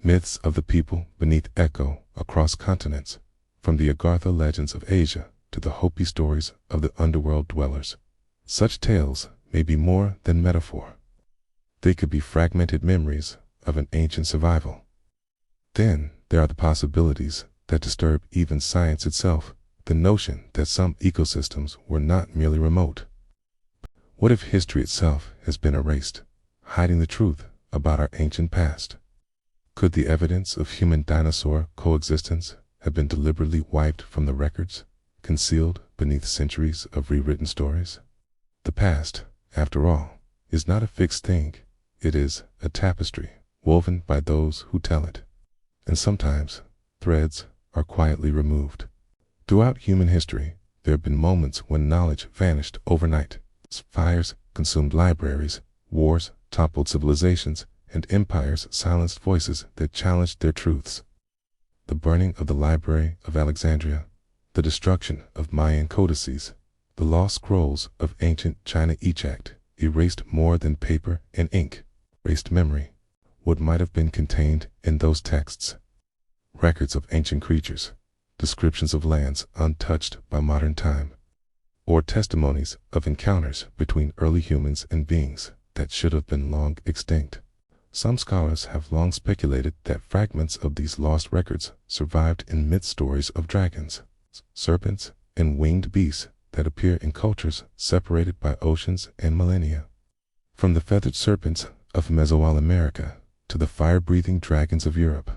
Myths of the people beneath echo across continents, from the Agartha legends of Asia to the Hopi stories of the underworld dwellers. Such tales may be more than metaphor. They could be fragmented memories of an ancient survival. Then there are the possibilities that disturb even science itself, the notion that some ecosystems were not merely remote. What if history itself has been erased, hiding the truth about our ancient past? Could the evidence of human-dinosaur coexistence have been deliberately wiped from the records, concealed beneath centuries of rewritten stories? The past, after all, is not a fixed thing. It is a tapestry woven by those who tell it. And sometimes, threads are quietly removed. Throughout human history, there have been moments when knowledge vanished overnight. Fires consumed libraries, wars toppled civilizations, and empires silenced voices that challenged their truths. The burning of the Library of Alexandria, the destruction of Mayan codices, the lost scrolls of ancient China Ichact erased more than paper and ink, erased memory, what might have been contained in those texts. Records of ancient creatures, descriptions of lands untouched by modern time, or testimonies of encounters between early humans and beings that should have been long extinct. Some scholars have long speculated that fragments of these lost records survived in myth stories of dragons, serpents, and winged beasts that appear in cultures separated by oceans and millennia. From the feathered serpents of Mesoamerica to the fire-breathing dragons of Europe,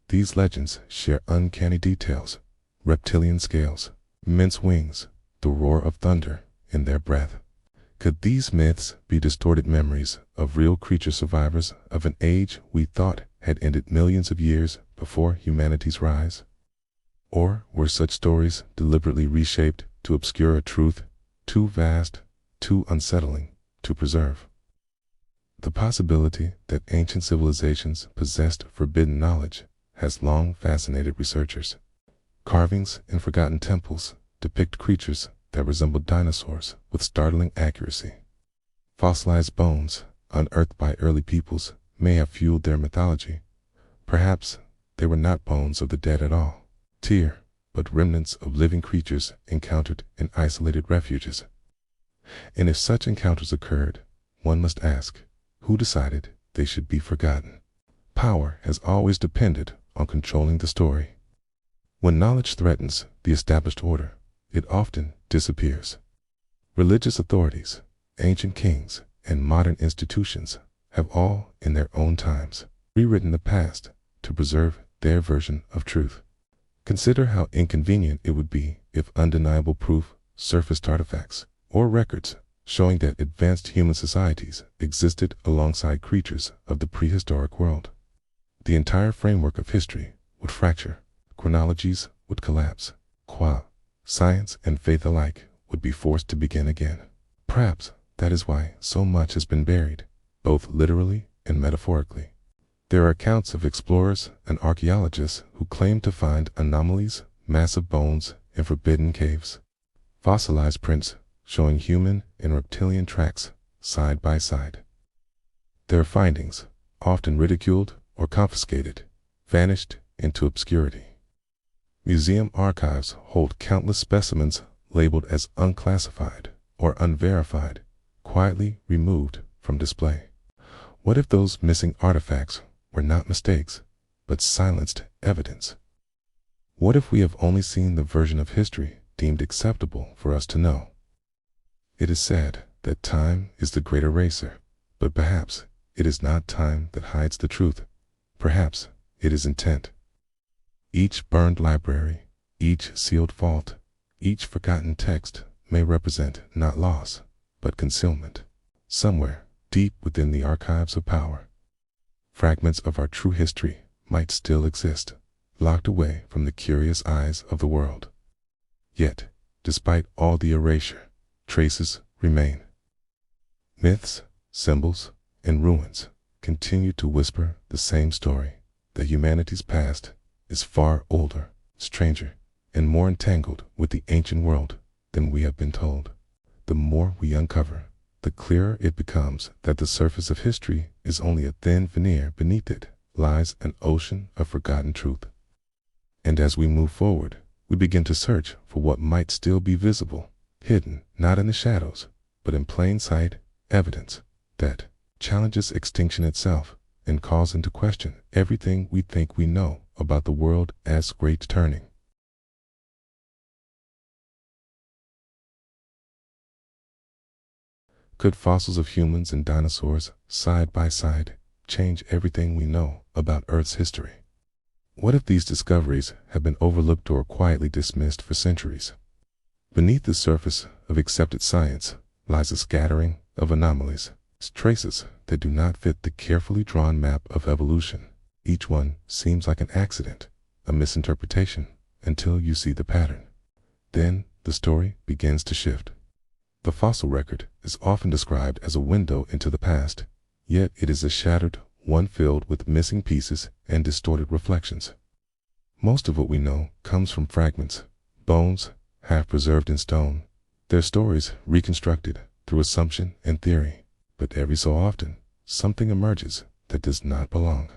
these legends share uncanny details: reptilian scales, immense wings, the roar of thunder in their breath. Could these myths be distorted memories of real creature survivors of an age we thought had ended millions of years before humanity's rise? Or were such stories deliberately reshaped to obscure a truth too vast, too unsettling to preserve? The possibility that ancient civilizations possessed forbidden knowledge has long fascinated researchers. Carvings in forgotten temples depict creatures that resemble dinosaurs with startling accuracy. Fossilized bones unearthed by early peoples may have fueled their mythology. Perhaps they were not bones of the dead at all, but remnants of living creatures encountered in isolated refuges. And if such encounters occurred, one must ask, who decided they should be forgotten? Power has always depended on controlling the story. When knowledge threatens the established order, it often disappears. Religious authorities, ancient kings, and modern institutions have all, in their own times, rewritten the past to preserve their version of truth. Consider how inconvenient it would be if undeniable proof surfaced: artifacts or records showing that advanced human societies existed alongside creatures of the prehistoric world. The entire framework of history would fracture, chronologies would collapse, science and faith alike would be forced to begin again. Perhaps that is why so much has been buried, both literally and metaphorically. There are accounts of explorers and archaeologists who claim to find anomalies, massive bones in forbidden caves, fossilized prints showing human and reptilian tracks side by side. Their findings, often ridiculed or confiscated, vanished into obscurity. Museum archives hold countless specimens labeled as unclassified or unverified, quietly removed from display. What if those missing artifacts were not mistakes, but silenced evidence? What if we have only seen the version of history deemed acceptable for us to know? It is said that time is the great eraser, but perhaps it is not time that hides the truth. Perhaps it is intent. Each burned library, each sealed vault, each forgotten text may represent not loss, but concealment. Somewhere deep within the archives of power, fragments of our true history might still exist, locked away from the curious eyes of the world. Yet, despite all the erasure, traces remain. Myths, symbols, and ruins continue to whisper the same story: that humanity's past is far older, stranger, and more entangled with the ancient world than we have been told. The more we uncover, the clearer it becomes that the surface of history is only a thin veneer. Beneath it lies an ocean of forgotten truth. And as we move forward, we begin to search for what might still be visible, hidden not in the shadows, but in plain sight, evidence that challenges extinction itself and calls into question everything we think we know about the world as great turning. Could fossils of humans and dinosaurs side by side change everything we know about Earth's history? What if these discoveries have been overlooked or quietly dismissed for centuries? Beneath the surface of accepted science lies a scattering of anomalies, traces that do not fit the carefully drawn map of evolution. Each one seems like an accident, a misinterpretation, until you see the pattern. Then the story begins to shift. The fossil record is often described as a window into the past, yet it is a shattered one filled with missing pieces and distorted reflections. Most of what we know comes from fragments, bones, half preserved in stone, their stories reconstructed through assumption and theory. But every so often, something emerges that does not belong.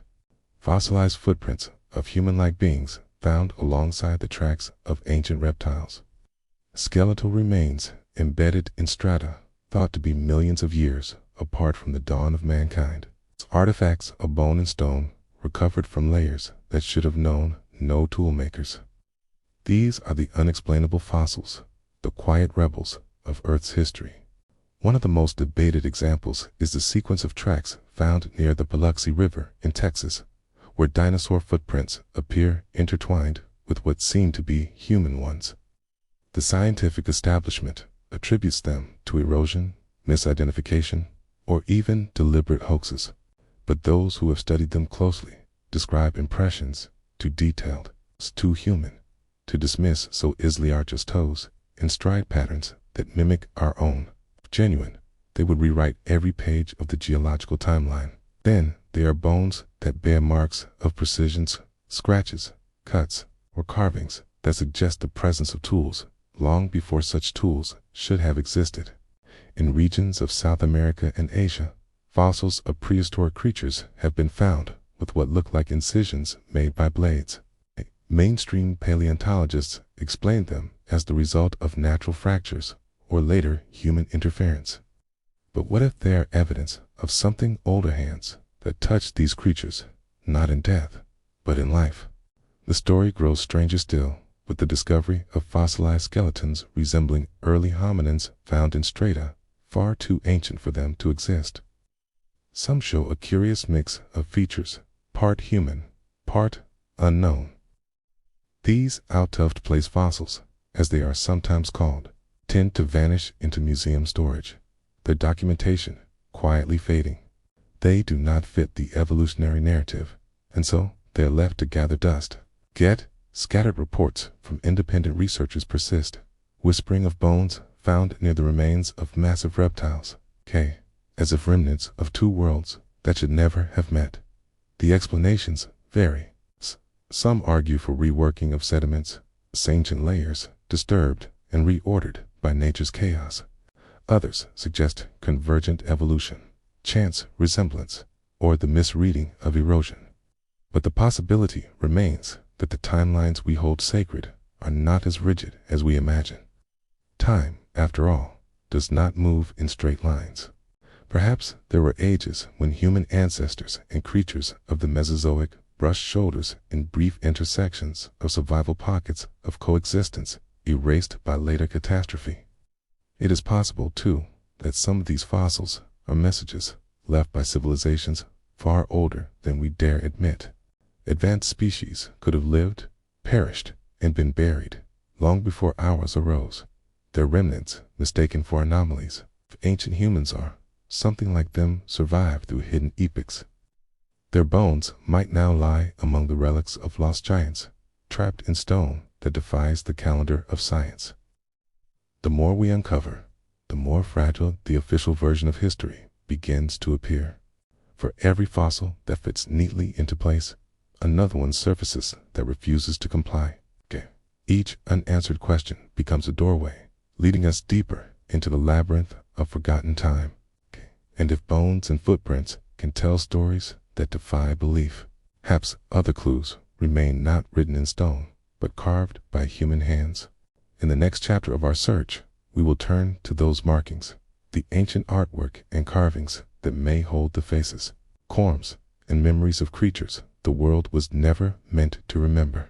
Fossilized footprints of human-like beings found alongside the tracks of ancient reptiles. Skeletal remains embedded in strata thought to be millions of years apart from the dawn of mankind. Artifacts of bone and stone recovered from layers that should have known no tool makers. These are the unexplainable fossils, the quiet rebels of Earth's history. One of the most debated examples is the sequence of tracks found near the Biloxi River in Texas, where dinosaur footprints appear intertwined with what seem to be human ones. The scientific establishment attributes them to erosion, misidentification, or even deliberate hoaxes, but those who have studied them closely describe impressions too detailed, too human, to dismiss so easily are just toes and stride patterns that mimic our own. If genuine, they would rewrite every page of the geological timeline. Then they are bones that bear marks of precisions, scratches, cuts, or carvings that suggest the presence of tools long before such tools should have existed. In regions of South America and Asia, fossils of prehistoric creatures have been found with what look like incisions made by blades. Mainstream paleontologists explain them as the result of natural fractures or later human interference. But what if they are evidence of something older hands that touched these creatures, not in death, but in life? The story grows stranger still with the discovery of fossilized skeletons resembling early hominins found in strata far too ancient for them to exist. Some show a curious mix of features, part human, part unknown. These out-of place fossils, as they are sometimes called, tend to vanish into museum storage, their documentation quietly fading. They do not fit the evolutionary narrative, and so they are left to gather dust. Yet, scattered reports from independent researchers persist, whispering of bones found near the remains of massive reptiles, as if remnants of two worlds that should never have met. The explanations vary. Some argue for reworking of sediments, ancient layers disturbed and reordered by nature's chaos. Others suggest convergent evolution, chance resemblance, or the misreading of erosion. But the possibility remains that the timelines we hold sacred are not as rigid as we imagine. Time, after all, does not move in straight lines. Perhaps there were ages when human ancestors and creatures of the Mesozoic brushed shoulders in brief intersections of survival pockets of coexistence erased by later catastrophe. It is possible, too, that some of these fossils are messages left by civilizations far older than we dare admit. Advanced species could have lived, perished, and been buried long before ours arose, their remnants mistaken for anomalies. If ancient humans are something like them, survived through hidden epochs, their bones might now lie among the relics of lost giants, trapped in stone that defies the calendar of science. The more we uncover, the more fragile the official version of history begins to appear. For every fossil that fits neatly into place, another one surfaces that refuses to comply. Each unanswered question becomes a doorway, leading us deeper into the labyrinth of forgotten time. And if bones and footprints can tell stories that defy belief, perhaps other clues remain not written in stone, but carved by human hands. In the next chapter of our search, we will turn to those markings, the ancient artwork and carvings that may hold the faces, forms, and memories of creatures the world was never meant to remember.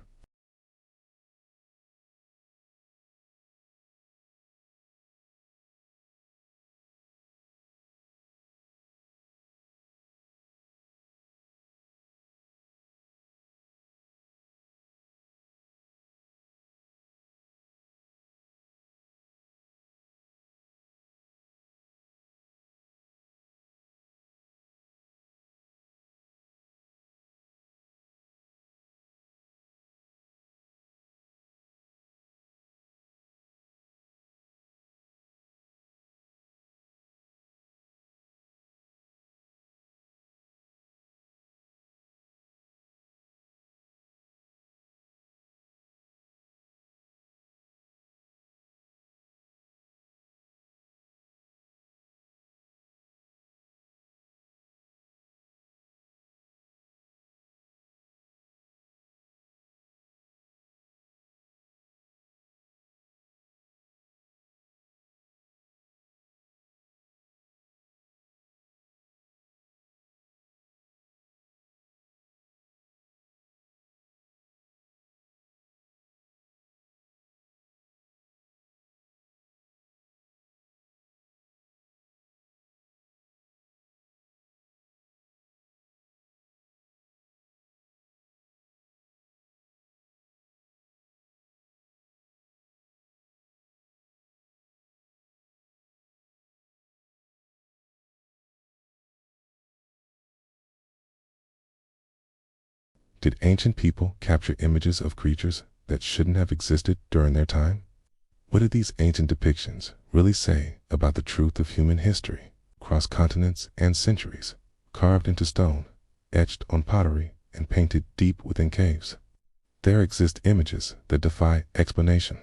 Did ancient people capture images of creatures that shouldn't have existed during their time? What did these ancient depictions really say about the truth of human history, across continents and centuries, carved into stone, etched on pottery, and painted deep within caves? There exist images that defy explanation.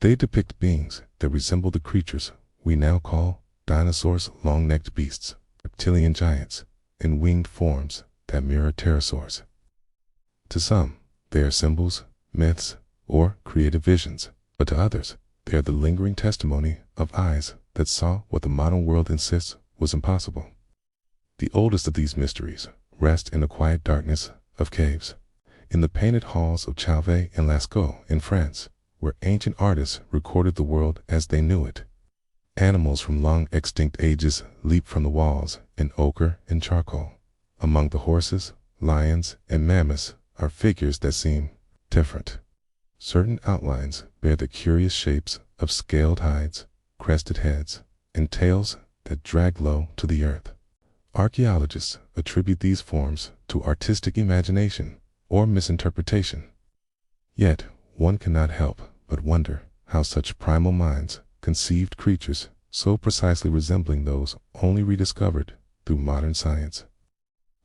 They depict beings that resemble the creatures we now call dinosaurs, long-necked beasts, reptilian giants, and winged forms that mirror pterosaurs. To some, they are symbols, myths, or creative visions, but to others, they are the lingering testimony of eyes that saw what the modern world insists was impossible. The oldest of these mysteries rest in the quiet darkness of caves, in the painted halls of Chauvet and Lascaux in France, where ancient artists recorded the world as they knew it. Animals from long extinct ages leap from the walls in ochre and charcoal. Among the horses, lions, and mammoths are figures that seem different. Certain outlines bear the curious shapes of scaled hides, crested heads, and tails that drag low to the earth. Archaeologists attribute these forms to artistic imagination or misinterpretation. Yet, one cannot help but wonder how such primal minds conceived creatures so precisely resembling those only rediscovered through modern science.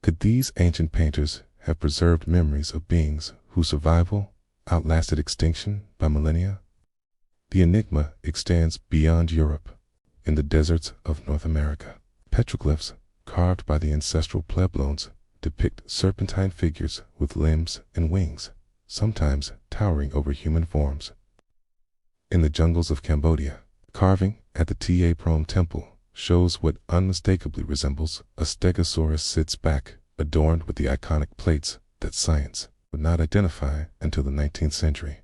Could these ancient painters have preserved memories of beings whose survival outlasted extinction by millennia? The enigma extends beyond Europe. In the deserts of North America, petroglyphs carved by the ancestral Pueblones depict serpentine figures with limbs and wings, sometimes towering over human forms. In the jungles of Cambodia, carving at the Ta Prohm Temple shows what unmistakably resembles a stegosaurus sits back, adorned with the iconic plates that science would not identify until the 19th century.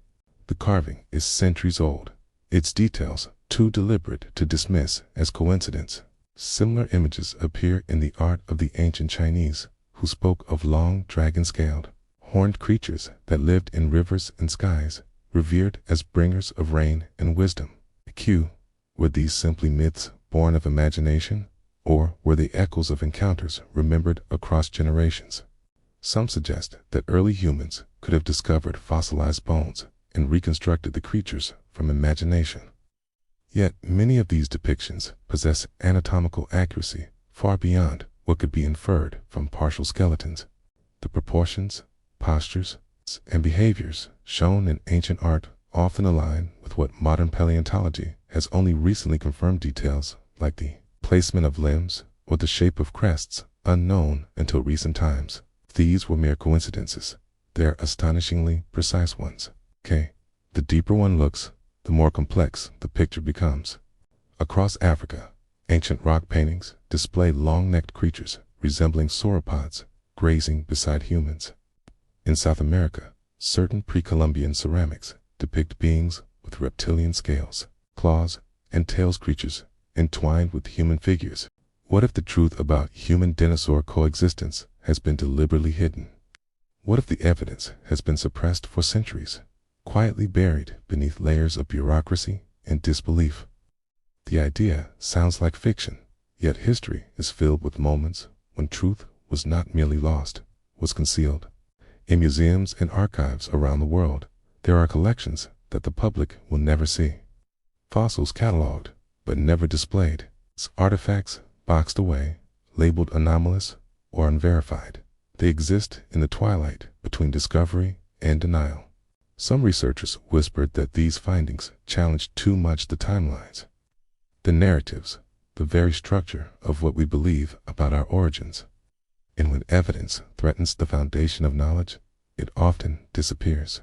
The carving is centuries old, its details too deliberate to dismiss as coincidence. Similar images appear in the art of the ancient Chinese, who spoke of long dragon-scaled, horned creatures that lived in rivers and skies, revered as bringers of rain and wisdom. Were these simply myths born of imagination, or were they echoes of encounters remembered across generations? Some suggest that early humans could have discovered fossilized bones and reconstructed the creatures from imagination. Yet many of these depictions possess anatomical accuracy far beyond what could be inferred from partial skeletons. The proportions, postures, and behaviors shown in ancient art often align with what modern paleontology has only recently confirmed, details like the placement of limbs or the shape of crests unknown until recent times. These were mere coincidences. They're astonishingly precise ones. The deeper one looks, the more complex the picture becomes. Across Africa, ancient rock paintings display long-necked creatures resembling sauropods grazing beside humans. In South America, certain pre-Columbian ceramics depict beings with reptilian scales, claws, and tails, creatures entwined with human figures. What if the truth about human-dinosaur coexistence has been deliberately hidden? What if the evidence has been suppressed for centuries, quietly buried beneath layers of bureaucracy and disbelief? The idea sounds like fiction, yet history is filled with moments when truth was not merely lost, was concealed. In museums and archives around the world, there are collections that the public will never see. Fossils cataloged, but never displayed. Artifacts boxed away, labeled anomalous or unverified. They exist in the twilight between discovery and denial. Some researchers whispered that these findings challenged too much the timelines, the narratives, the very structure of what we believe about our origins. And when evidence threatens the foundation of knowledge, it often disappears.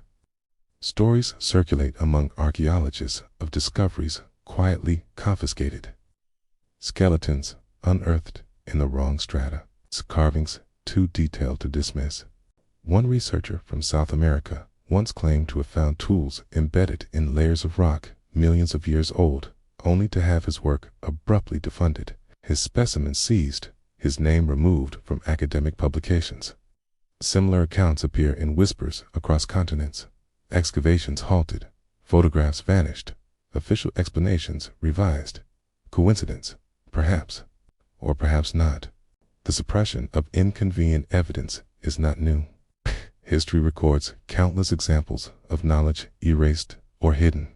Stories circulate among archaeologists of discoveries quietly confiscated. Skeletons unearthed in the wrong strata, carvings too detailed to dismiss. One researcher from South America once claimed to have found tools embedded in layers of rock millions of years old, only to have his work abruptly defunded, his specimens seized, his name removed from academic publications. Similar accounts appear in whispers across continents. Excavations halted, photographs vanished, official explanations revised. Coincidence? Perhaps. Or perhaps not. The suppression of inconvenient evidence is not new. history records countless examples of knowledge erased or hidden.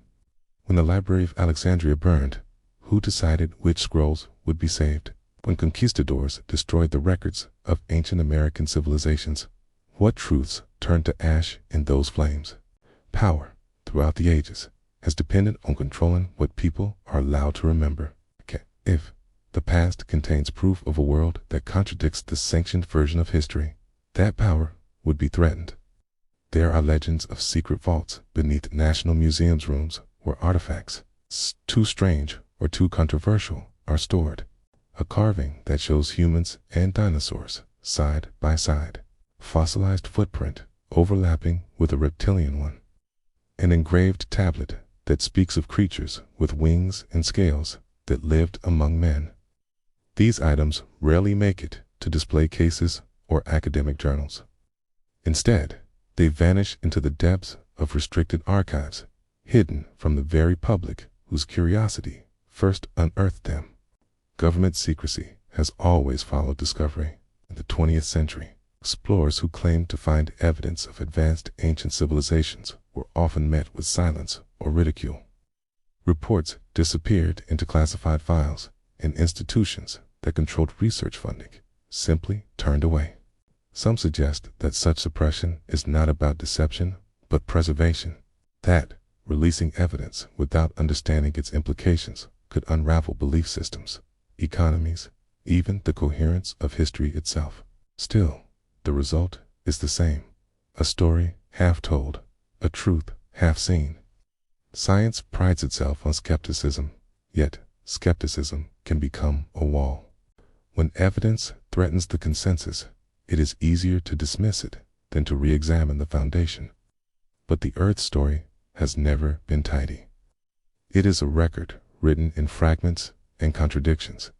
When the Library of Alexandria burned, who decided which scrolls would be saved? When conquistadors destroyed the records of ancient American civilizations, what truths turned to ash in those flames? Power, throughout the ages, has depended on controlling what people are allowed to remember. If the past contains proof of a world that contradicts the sanctioned version of history, that power would be threatened. There are legends of secret vaults beneath national museums' rooms where artifacts too strange or too controversial are stored. A carving that shows humans and dinosaurs side by side. Fossilized footprint overlapping with a reptilian one. An engraved tablet that speaks of creatures with wings and scales that lived among men. These items rarely make it to display cases or academic journals. Instead, they vanish into the depths of restricted archives, hidden from the very public whose curiosity first unearthed them. Government secrecy has always followed discovery. In the 20th century, explorers who claimed to find evidence of advanced ancient civilizations were often met with silence or ridicule. Reports disappeared into classified files, and institutions that controlled research funding simply turned away. Some suggest that such suppression is not about deception, but preservation, that releasing evidence without understanding its implications could unravel belief systems, economies, even the coherence of history itself. Still, the result is the same: a story half told, a truth half seen. Science prides itself on skepticism, yet skepticism can become a wall. When evidence threatens the consensus, it is easier to dismiss it than to re-examine the foundation. But the Earth's story has never been tidy. It is a record written in fragments and contradictions.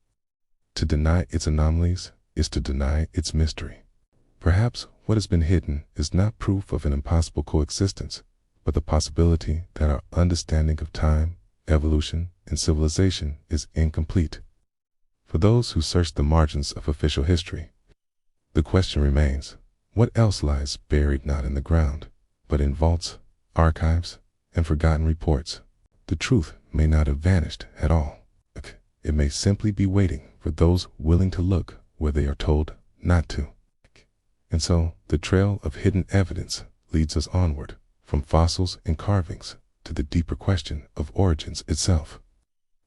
To deny its anomalies is to deny its mystery. Perhaps what has been hidden is not proof of an impossible coexistence, but the possibility that our understanding of time, evolution, and civilization is incomplete. For those who search the margins of official history, the question remains: what else lies buried not in the ground, but in vaults, archives, and forgotten reports? The truth may not have vanished at all. It may simply be waiting for those willing to look where they are told not to. And so, the trail of hidden evidence leads us onward, from fossils and carvings to the deeper question of origins itself.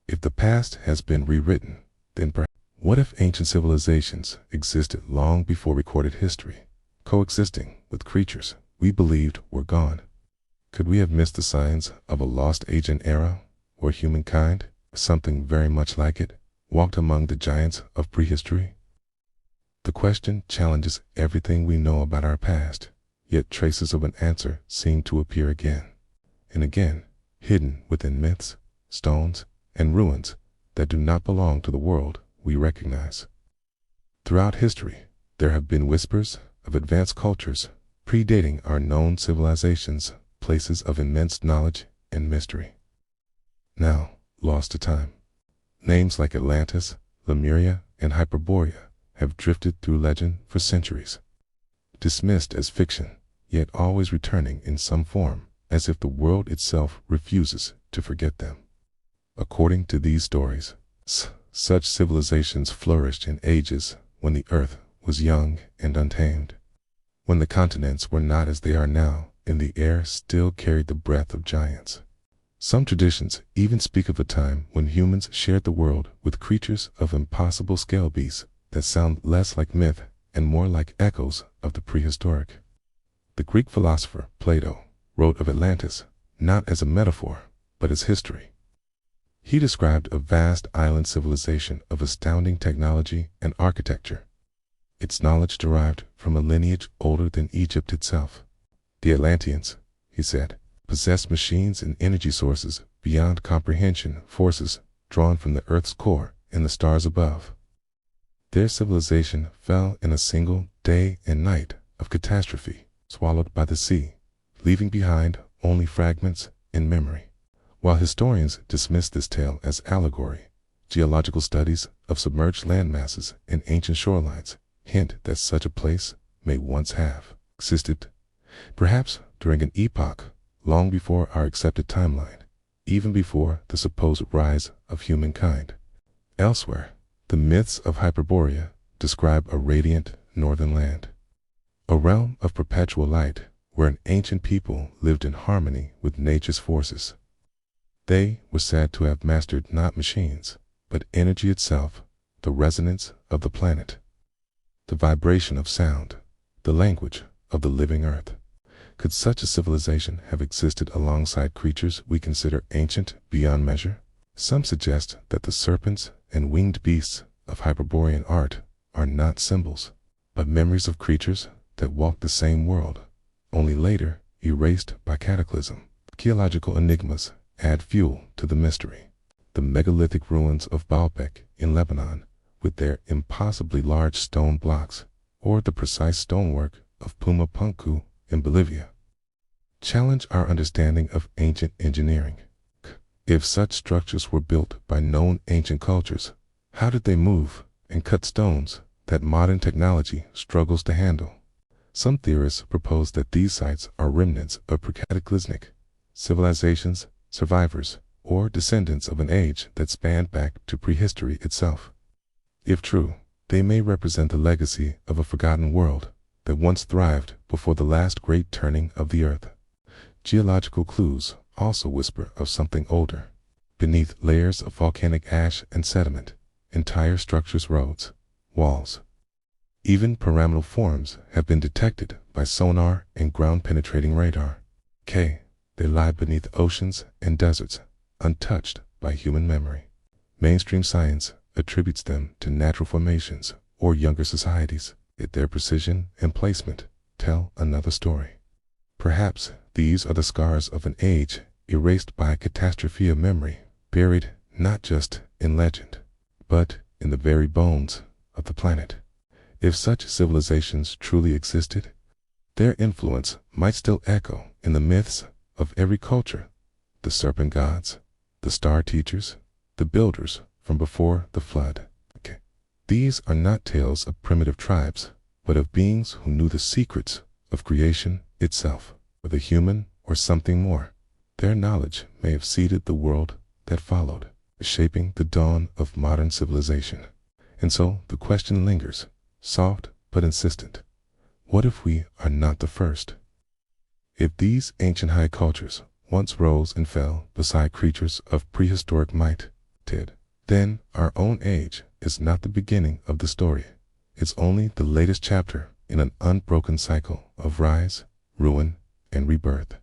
If the past has been rewritten, then perhaps what if ancient civilizations existed long before recorded history, coexisting with creatures we believed were gone? Could we have missed the signs of a lost age and era, where humankind, or something very much like it, walked among the giants of prehistory? The question challenges everything we know about our past, yet traces of an answer seem to appear again and again, hidden within myths, stones, and ruins that do not belong to the world we recognize. Throughout history, there have been whispers of advanced cultures predating our known civilizations, places of immense knowledge and mystery, now lost to time. Names like Atlantis, Lemuria, and Hyperborea have drifted through legend for centuries, dismissed as fiction, yet always returning in some form, as if the world itself refuses to forget them. According to these stories, such civilizations flourished in ages when the earth was young and untamed, when the continents were not as they are now, and the air still carried the breath of giants. Some traditions even speak of a time when humans shared the world with creatures of impossible scale beasts that sound less like myth and more like echoes of the prehistoric. The Greek philosopher Plato wrote of Atlantis not as a metaphor, but as history. He described a vast island civilization of astounding technology and architecture. Its knowledge derived from a lineage older than Egypt itself. The Atlanteans, he said, possessed machines and energy sources beyond comprehension, forces drawn from the Earth's core and the stars above. Their civilization fell in a single day and night of catastrophe, swallowed by the sea, leaving behind only fragments in memory. While historians dismiss this tale as allegory, geological studies of submerged landmasses and ancient shorelines hint that such a place may once have existed perhaps during an epoch long before our accepted timeline, even before the supposed rise of humankind. Elsewhere, the myths of Hyperborea describe a radiant northern land, a realm of perpetual light where an ancient people lived in harmony with nature's forces. They were said to have mastered not machines, but energy itself, the resonance of the planet, the vibration of sound, the language of the living earth. Could such a civilization have existed alongside creatures we consider ancient beyond measure? Some suggest that the serpents and winged beasts of Hyperborean art are not symbols, but memories of creatures that walked the same world, only later erased by cataclysm. Archaeological enigmas add fuel to the mystery. The megalithic ruins of Baalbek in Lebanon, with their impossibly large stone blocks, or the precise stonework of Pumapunku in Bolivia, challenge our understanding of ancient engineering. If such structures were built by known ancient cultures, how did they move and cut stones that modern technology struggles to handle? Some theorists propose that these sites are remnants of precataclysmic civilizations, survivors, or descendants of an age that spanned back to prehistory itself. If true, they may represent the legacy of a forgotten world that once thrived before the last great turning of the earth. Geological clues also whisper of something older. Beneath layers of volcanic ash and sediment, entire structures, roads, walls, even pyramidal forms have been detected by sonar and ground-penetrating radar. They lie beneath oceans and deserts, untouched by human memory. Mainstream science attributes them to natural formations or younger societies, yet their precision and placement tell another story. Perhaps these are the scars of an age erased by a catastrophe of memory, buried not just in legend, but in the very bones of the planet. If such civilizations truly existed, their influence might still echo in the myths of every culture: the serpent gods, the star teachers, the builders from before the flood. These are not tales of primitive tribes, but of beings who knew the secrets of creation itself. Whether human or something more, their knowledge may have seeded the world that followed, shaping the dawn of modern civilization. And so the question lingers, soft but insistent: what if we are not the first? If these ancient high cultures once rose and fell beside creatures of prehistoric might, then our own age is not the beginning of the story. It's only the latest chapter in an unbroken cycle of rise, ruin, and rebirth.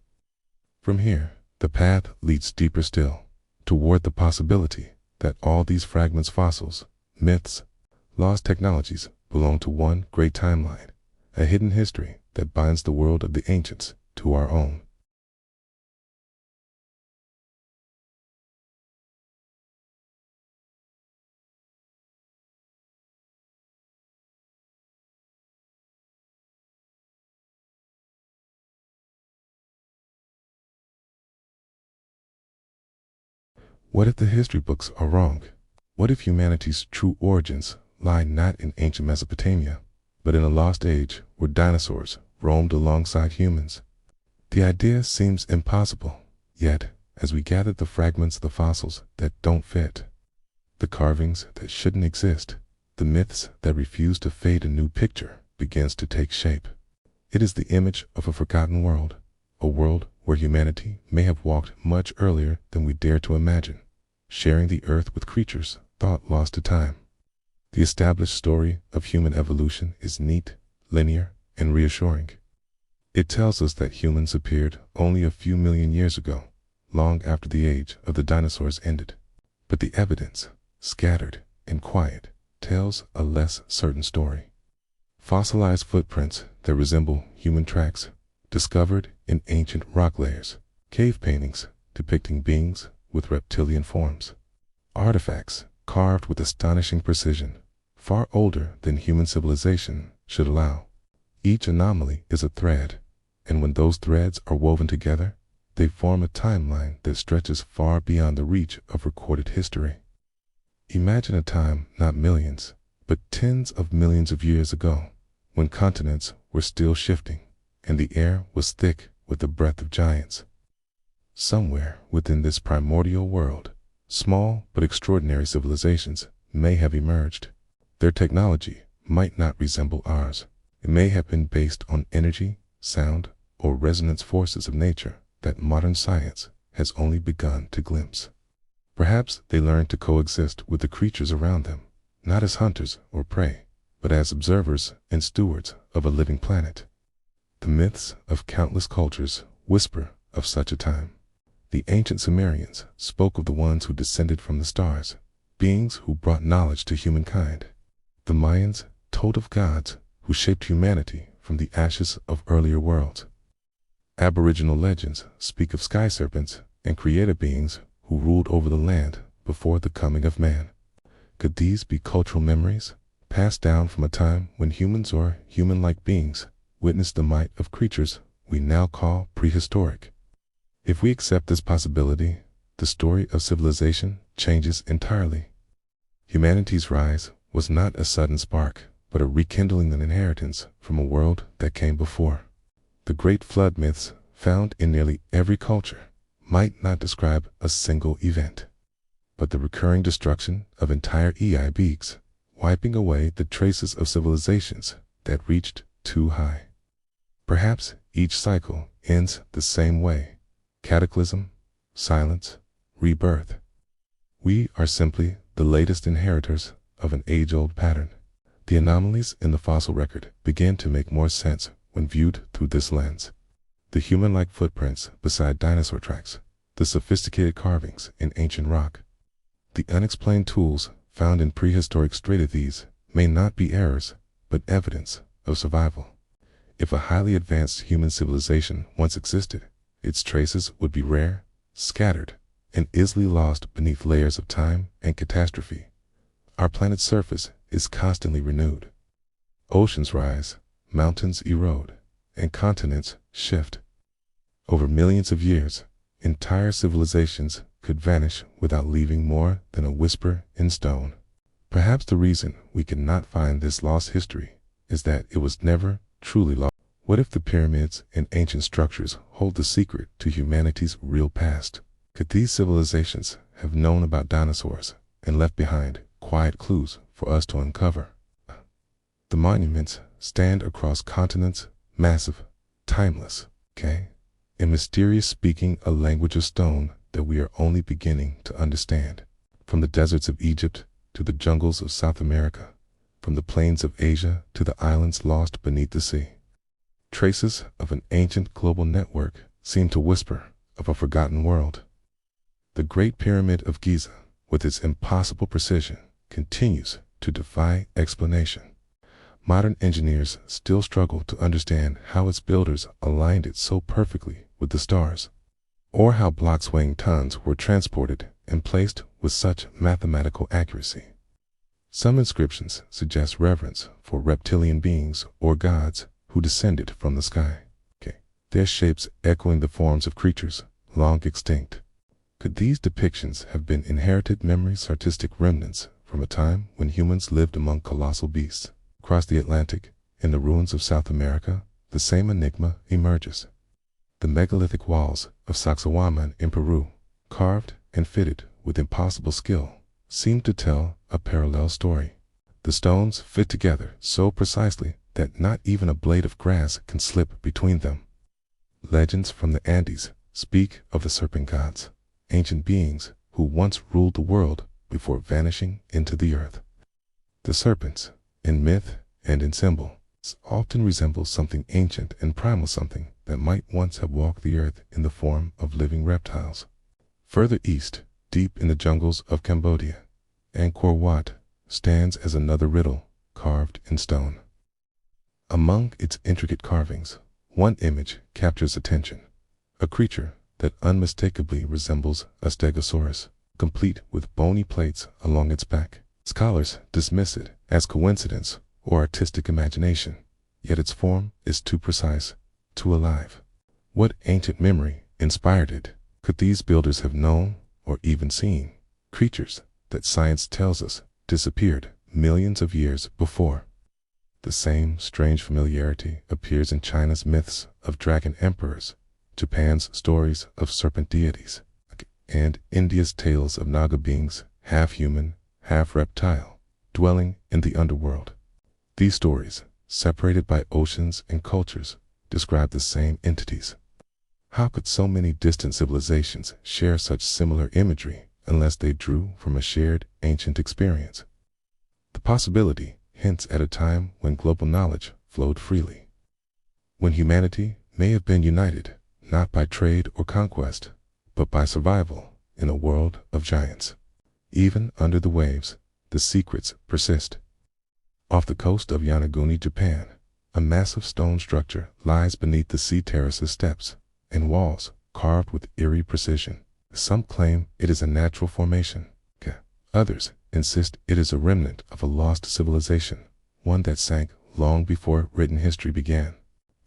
From here, the path leads deeper still, toward the possibility that all these fragments, fossils, myths, lost technologies belong to one great timeline, a hidden history that binds the world of the ancients to our own. What if the history books are wrong? What if humanity's true origins lie not in ancient Mesopotamia, but in a lost age where dinosaurs roamed alongside humans? The idea seems impossible, yet as we gather the fragments of the fossils that don't fit, the carvings that shouldn't exist, the myths that refuse to fade, a new picture begins to take shape. It is the image of a forgotten world, a world where humanity may have walked much earlier than we dare to imagine, sharing the earth with creatures thought lost to time. The established story of human evolution is neat, linear, and reassuring. It tells us that humans appeared only a few million years ago, long after the age of the dinosaurs ended. But the evidence, scattered and quiet, tells a less certain story. Fossilized footprints that resemble human tracks, discovered in ancient rock layers, cave paintings depicting beings with reptilian forms, artifacts carved with astonishing precision, far older than human civilization should allow. Each anomaly is a thread, and when those threads are woven together, they form a timeline that stretches far beyond the reach of recorded history. Imagine a time not millions, but tens of millions of years ago, when continents were still shifting, and the air was thick with the breath of giants. Somewhere within this primordial world, small but extraordinary civilizations may have emerged. Their technology might not resemble ours. It may have been based on energy, sound, or resonance forces of nature that modern science has only begun to glimpse. Perhaps they learned to coexist with the creatures around them, not as hunters or prey, but as observers and stewards of a living planet. The myths of countless cultures whisper of such a time. The ancient Sumerians spoke of the ones who descended from the stars, beings who brought knowledge to humankind. The Mayans told of gods who shaped humanity from the ashes of earlier worlds. Aboriginal legends speak of sky serpents and creator beings who ruled over the land before the coming of man. Could these be cultural memories passed down from a time when humans or human-like beings witnessed the might of creatures we now call prehistoric? If we accept this possibility, the story of civilization changes entirely. Humanity's rise was not a sudden spark, but a rekindling and inheritance from a world that came before. The great flood myths found in nearly every culture might not describe a single event, but the recurring destruction of entire beings, wiping away the traces of civilizations that reached too high. Perhaps each cycle ends the same way: cataclysm, silence, rebirth. We are simply the latest inheritors of an age-old pattern. The anomalies in the fossil record begin to make more sense when viewed through this lens. The human-like footprints beside dinosaur tracks, the sophisticated carvings in ancient rock, the unexplained tools found in prehistoric stratigraphies may not be errors, but evidence of survival. If a highly advanced human civilization once existed, its traces would be rare, scattered, and easily lost beneath layers of time and catastrophe. Our planet's surface is constantly renewed. Oceans rise, mountains erode, and continents shift. Over millions of years, entire civilizations could vanish without leaving more than a whisper in stone. Perhaps the reason we cannot find this lost history is that it was never truly lost. What if the pyramids and ancient structures hold the secret to humanity's real past? Could these civilizations have known about dinosaurs and left behind quiet clues for us to uncover? The monuments stand across continents, massive, timeless, and mysterious, speaking a language of stone that we are only beginning to understand. From the deserts of Egypt to the jungles of South America, from the plains of Asia to the islands lost beneath the sea. Traces of an ancient global network seem to whisper of a forgotten world. The Great Pyramid of Giza, with its impossible precision, continues to defy explanation. Modern engineers still struggle to understand how its builders aligned it so perfectly with the stars, or how blocks weighing tons were transported and placed with such mathematical accuracy. Some inscriptions suggest reverence for reptilian beings or gods who descended from the sky, their shapes echoing the forms of creatures long extinct. Could these depictions have been inherited memories, artistic remnants from a time when humans lived among colossal beasts? Across the Atlantic, in the ruins of South America, the same enigma emerges. The megalithic walls of Sacsayhuaman in Peru, carved and fitted with impossible skill, seem to tell a parallel story. The stones fit together so precisely that not even a blade of grass can slip between them. Legends from the Andes speak of the serpent gods, ancient beings who once ruled the world before vanishing into the earth. The serpents, in myth and in symbol, often resemble something ancient and primal, something that might once have walked the earth in the form of living reptiles. Further east, deep in the jungles of Cambodia, EncountersWhat stands as another riddle carved in stone. Among its intricate carvings, one image captures attention: a creature that unmistakably resembles a stegosaurus, complete with bony plates along its back. Scholars dismiss it as coincidence or artistic imagination, yet its form is too precise, too alive. What ancient memory inspired it? Could these builders have known or even seen creatures that science tells us disappeared millions of years before? The same strange familiarity appears in China's myths of dragon emperors, Japan's stories of serpent deities, and India's tales of Naga beings, half human, half reptile, dwelling in the underworld. These stories, separated by oceans and cultures, describe the same entities. How could so many distant civilizations share such similar imagery unless they drew from a shared ancient experience? The possibility hints at a time when global knowledge flowed freely, when humanity may have been united not by trade or conquest, but by survival in a world of giants. Even under the waves, the secrets persist. Off the coast of Yanaguni, Japan, a massive stone structure lies beneath the sea terrace's steps and walls carved with eerie precision. Some claim it is a natural formation. Others insist it is a remnant of a lost civilization, one that sank long before written history began.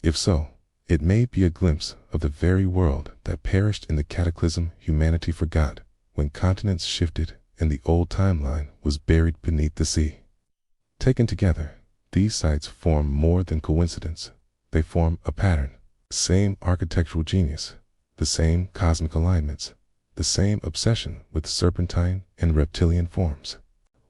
If so, it may be a glimpse of the very world that perished in the cataclysm humanity forgot when continents shifted and the old timeline was buried beneath the sea. Taken together, these sites form more than coincidence. They form a pattern. The same architectural genius, the same cosmic alignments, the same obsession with serpentine and reptilian forms.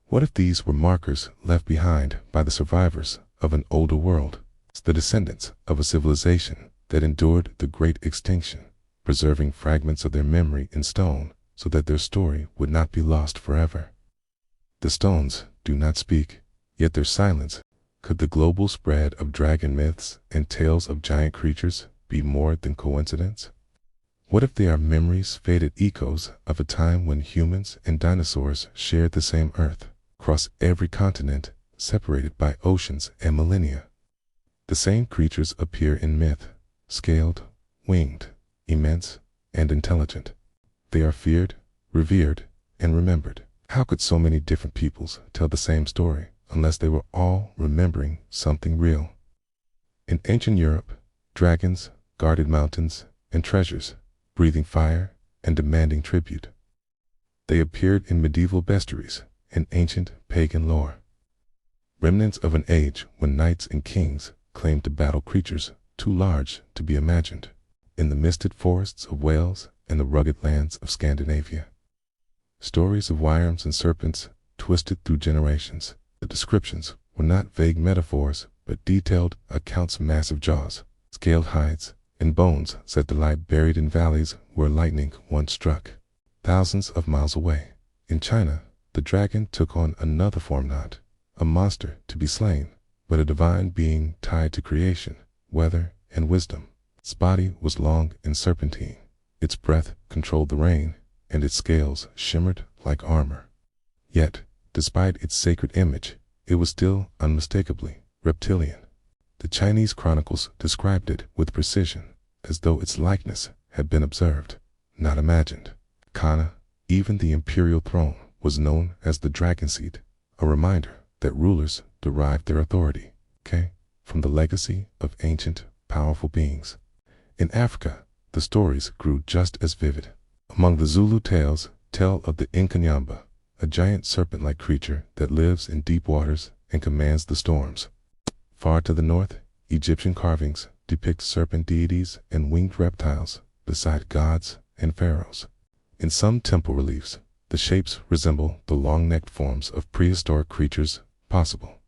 What if these were markers left behind by the survivors of an older world, the descendants of a civilization that endured the great extinction, preserving fragments of their memory in stone so that their story would not be lost forever? The stones do not speak, yet their silence. Could the global spread of dragon myths and tales of giant creatures be more than coincidence? What if they are memories, faded echoes of a time when humans and dinosaurs shared the same earth, across every continent, separated by oceans and millennia? The same creatures appear in myth, scaled, winged, immense, and intelligent. They are feared, revered, and remembered. How could so many different peoples tell the same story unless they were all remembering something real? In ancient Europe, dragons guarded mountains and treasures, breathing fire and demanding tribute. They appeared in medieval bestiaries and ancient pagan lore, remnants of an age when knights and kings claimed to battle creatures too large to be imagined. In the misted forests of Wales and the rugged lands of Scandinavia, stories of wyverns and serpents twisted through generations. The descriptions were not vague metaphors, but detailed accounts of massive jaws, scaled hides, and bones that lie buried in valleys where lightning once struck. Thousands of miles away, in China, the dragon took on another form, not a monster to be slain, but a divine being tied to creation, weather, and wisdom. Its body was long and serpentine, its breath controlled the rain, and its scales shimmered like armor. Yet, despite its sacred image, it was still unmistakably reptilian. The Chinese chronicles described it with precision, as though its likeness had been observed, not imagined. Kana, even the imperial throne, was known as the dragon seat, a reminder that rulers derived their authority, from the legacy of ancient, powerful beings. In Africa, the stories grew just as vivid. Among the Zulu tales, tell of the Inkanyamba, a giant serpent-like creature that lives in deep waters and commands the storms. Far to the north, Egyptian carvings depict serpent deities and winged reptiles beside gods and pharaohs. In some temple reliefs, the shapes resemble the long-necked forms of prehistoric creatures possible.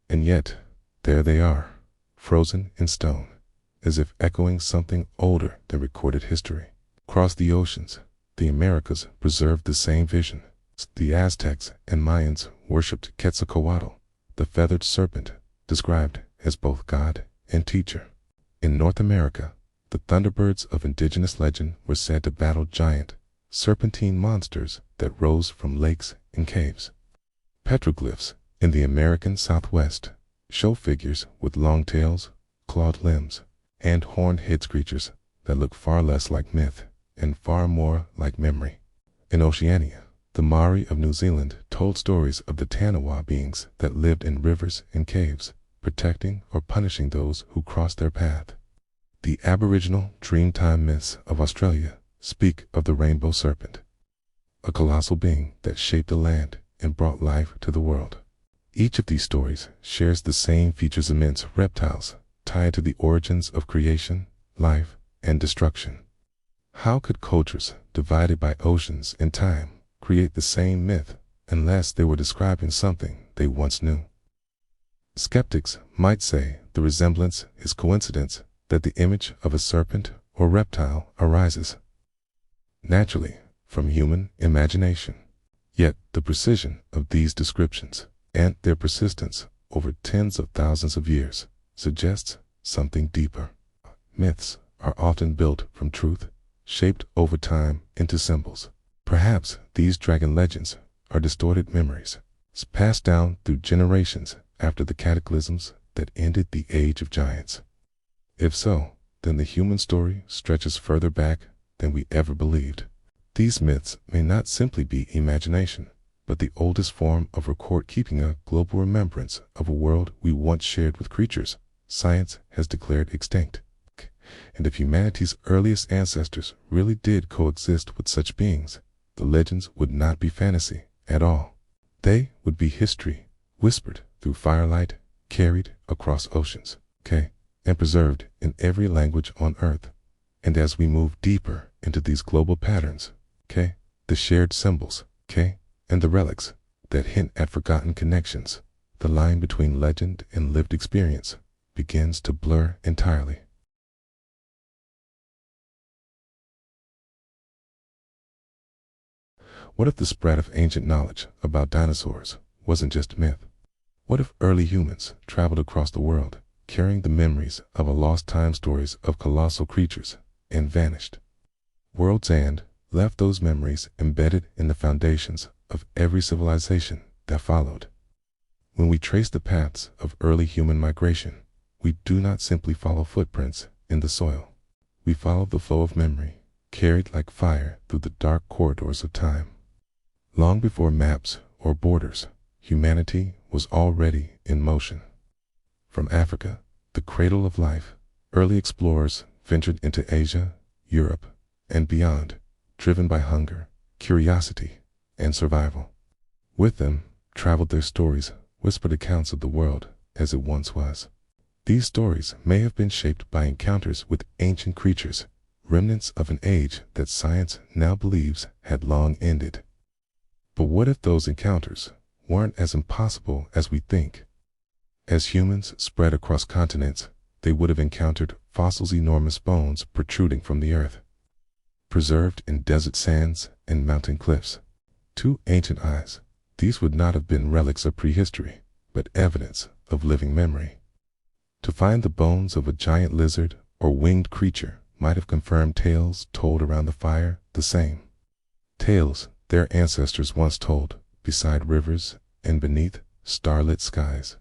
And yet, there they are, frozen in stone, as if echoing something older than recorded history. Across the oceans, the Americas preserved the same vision. The Aztecs and Mayans worshipped Quetzalcoatl, the feathered serpent, described as both god and teacher. In North America, the thunderbirds of indigenous legend were said to battle giant, serpentine monsters that rose from lakes and caves. Petroglyphs in the American Southwest show figures with long tails, clawed limbs, and horned head creatures that look far less like myth and far more like memory. In Oceania, the Maori of New Zealand told stories of the Tanawa beings that lived in rivers and caves, protecting or punishing those who crossed their path. The Aboriginal Dreamtime myths of Australia speak of the rainbow serpent, a colossal being that shaped the land and brought life to the world. Each of these stories shares the same features: immense reptiles tied to the origins of creation, life, and destruction. How could cultures divided by oceans and time create the same myth unless they were describing something they once knew? Skeptics might say the resemblance is coincidence, that the image of a serpent or reptile arises naturally from human imagination. Yet the precision of these descriptions and their persistence over tens of thousands of years suggests something deeper. Myths are often built from truth, shaped over time into symbols. Perhaps these dragon legends are distorted memories, passed down through generations after the cataclysms that ended the age of giants. If so, then the human story stretches further back than we ever believed. These myths may not simply be imagination, but the oldest form of record keeping, a global remembrance of a world we once shared with creatures science has declared extinct. And if humanity's earliest ancestors really did coexist with such beings, the legends would not be fantasy at all. They would be history, whispered through firelight, carried across oceans, and preserved in every language on Earth. And as we move deeper into these global patterns, the shared symbols, and the relics that hint at forgotten connections, the line between legend and lived experience begins to blur entirely. What if the spread of ancient knowledge about dinosaurs wasn't just a myth? What if early humans traveled across the world, carrying the memories of a lost time, stories of colossal creatures, and vanished worlds, and left those memories embedded in the foundations of every civilization that followed? When we trace the paths of early human migration, we do not simply follow footprints in the soil. We follow the flow of memory, carried like fire through the dark corridors of time. Long before maps or borders, humanity was already in motion. From Africa, the cradle of life, early explorers ventured into Asia, Europe, and beyond, driven by hunger, curiosity, and survival. With them traveled their stories, whispered accounts of the world as it once was. These stories may have been shaped by encounters with ancient creatures, remnants of an age that science now believes had long ended. But what if those encounters weren't as impossible as we think? As humans spread across continents, they would have encountered fossils, enormous bones protruding from the earth, preserved in desert sands and mountain cliffs. To ancient eyes, these would not have been relics of prehistory, but evidence of living memory. To find the bones of a giant lizard or winged creature might have confirmed tales told around the fire, the same tales their ancestors once told beside rivers and beneath starlit skies.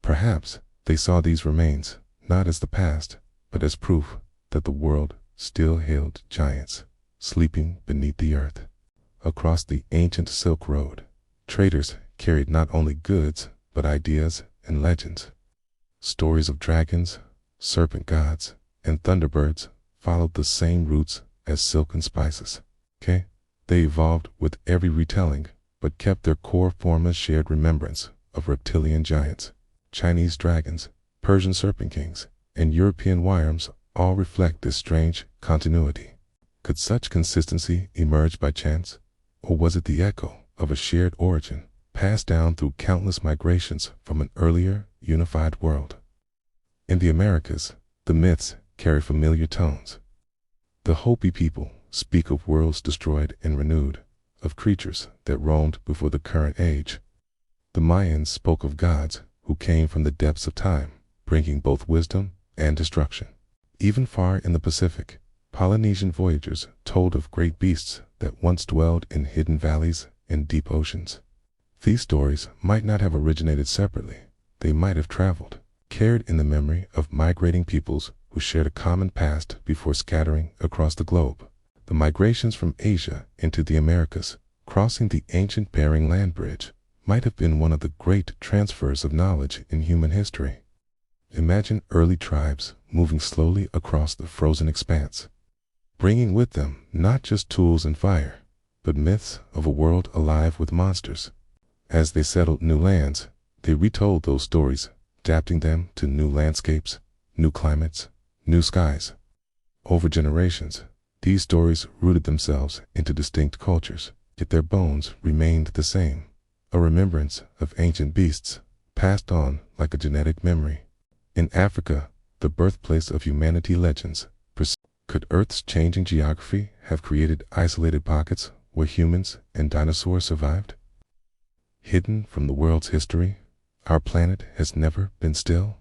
Perhaps they saw these remains not as the past, but as proof that the world still held giants sleeping beneath the earth. Across the ancient Silk Road, traders carried not only goods, but ideas and legends. Stories of dragons, serpent gods, and thunderbirds followed the same roots as silk and spices. They evolved with every retelling, but kept their core form, a shared remembrance of reptilian giants, Chinese dragons, Persian serpent kings, and European worms all reflect this strange continuity. Could such consistency emerge by chance, or was it the echo of a shared origin, passed down through countless migrations from an earlier, unified world? In the Americas, the myths carry familiar tones. The Hopi people speak of worlds destroyed and renewed, of creatures that roamed before the current age. The Mayans spoke of gods who came from the depths of time, bringing both wisdom and destruction. Even far in the Pacific, Polynesian voyagers told of great beasts that once dwelled in hidden valleys and deep oceans. These stories might not have originated separately. They might have traveled, carried in the memory of migrating peoples who shared a common past before scattering across the globe. The migrations from Asia into the Americas, crossing the ancient Bering Land Bridge, might have been one of the great transfers of knowledge in human history. Imagine early tribes moving slowly across the frozen expanse, bringing with them not just tools and fire, but myths of a world alive with monsters. As they settled new lands, They retold those stories, adapting them to new landscapes, new climates, new skies. Over generations, these stories rooted themselves into distinct cultures, yet their bones remained the same, a remembrance of ancient beasts, passed on like a genetic memory. In Africa, the birthplace of humanity legends, could Earth's changing geography have created isolated pockets where humans and dinosaurs survived? Hidden from the world's history, our planet has never been still.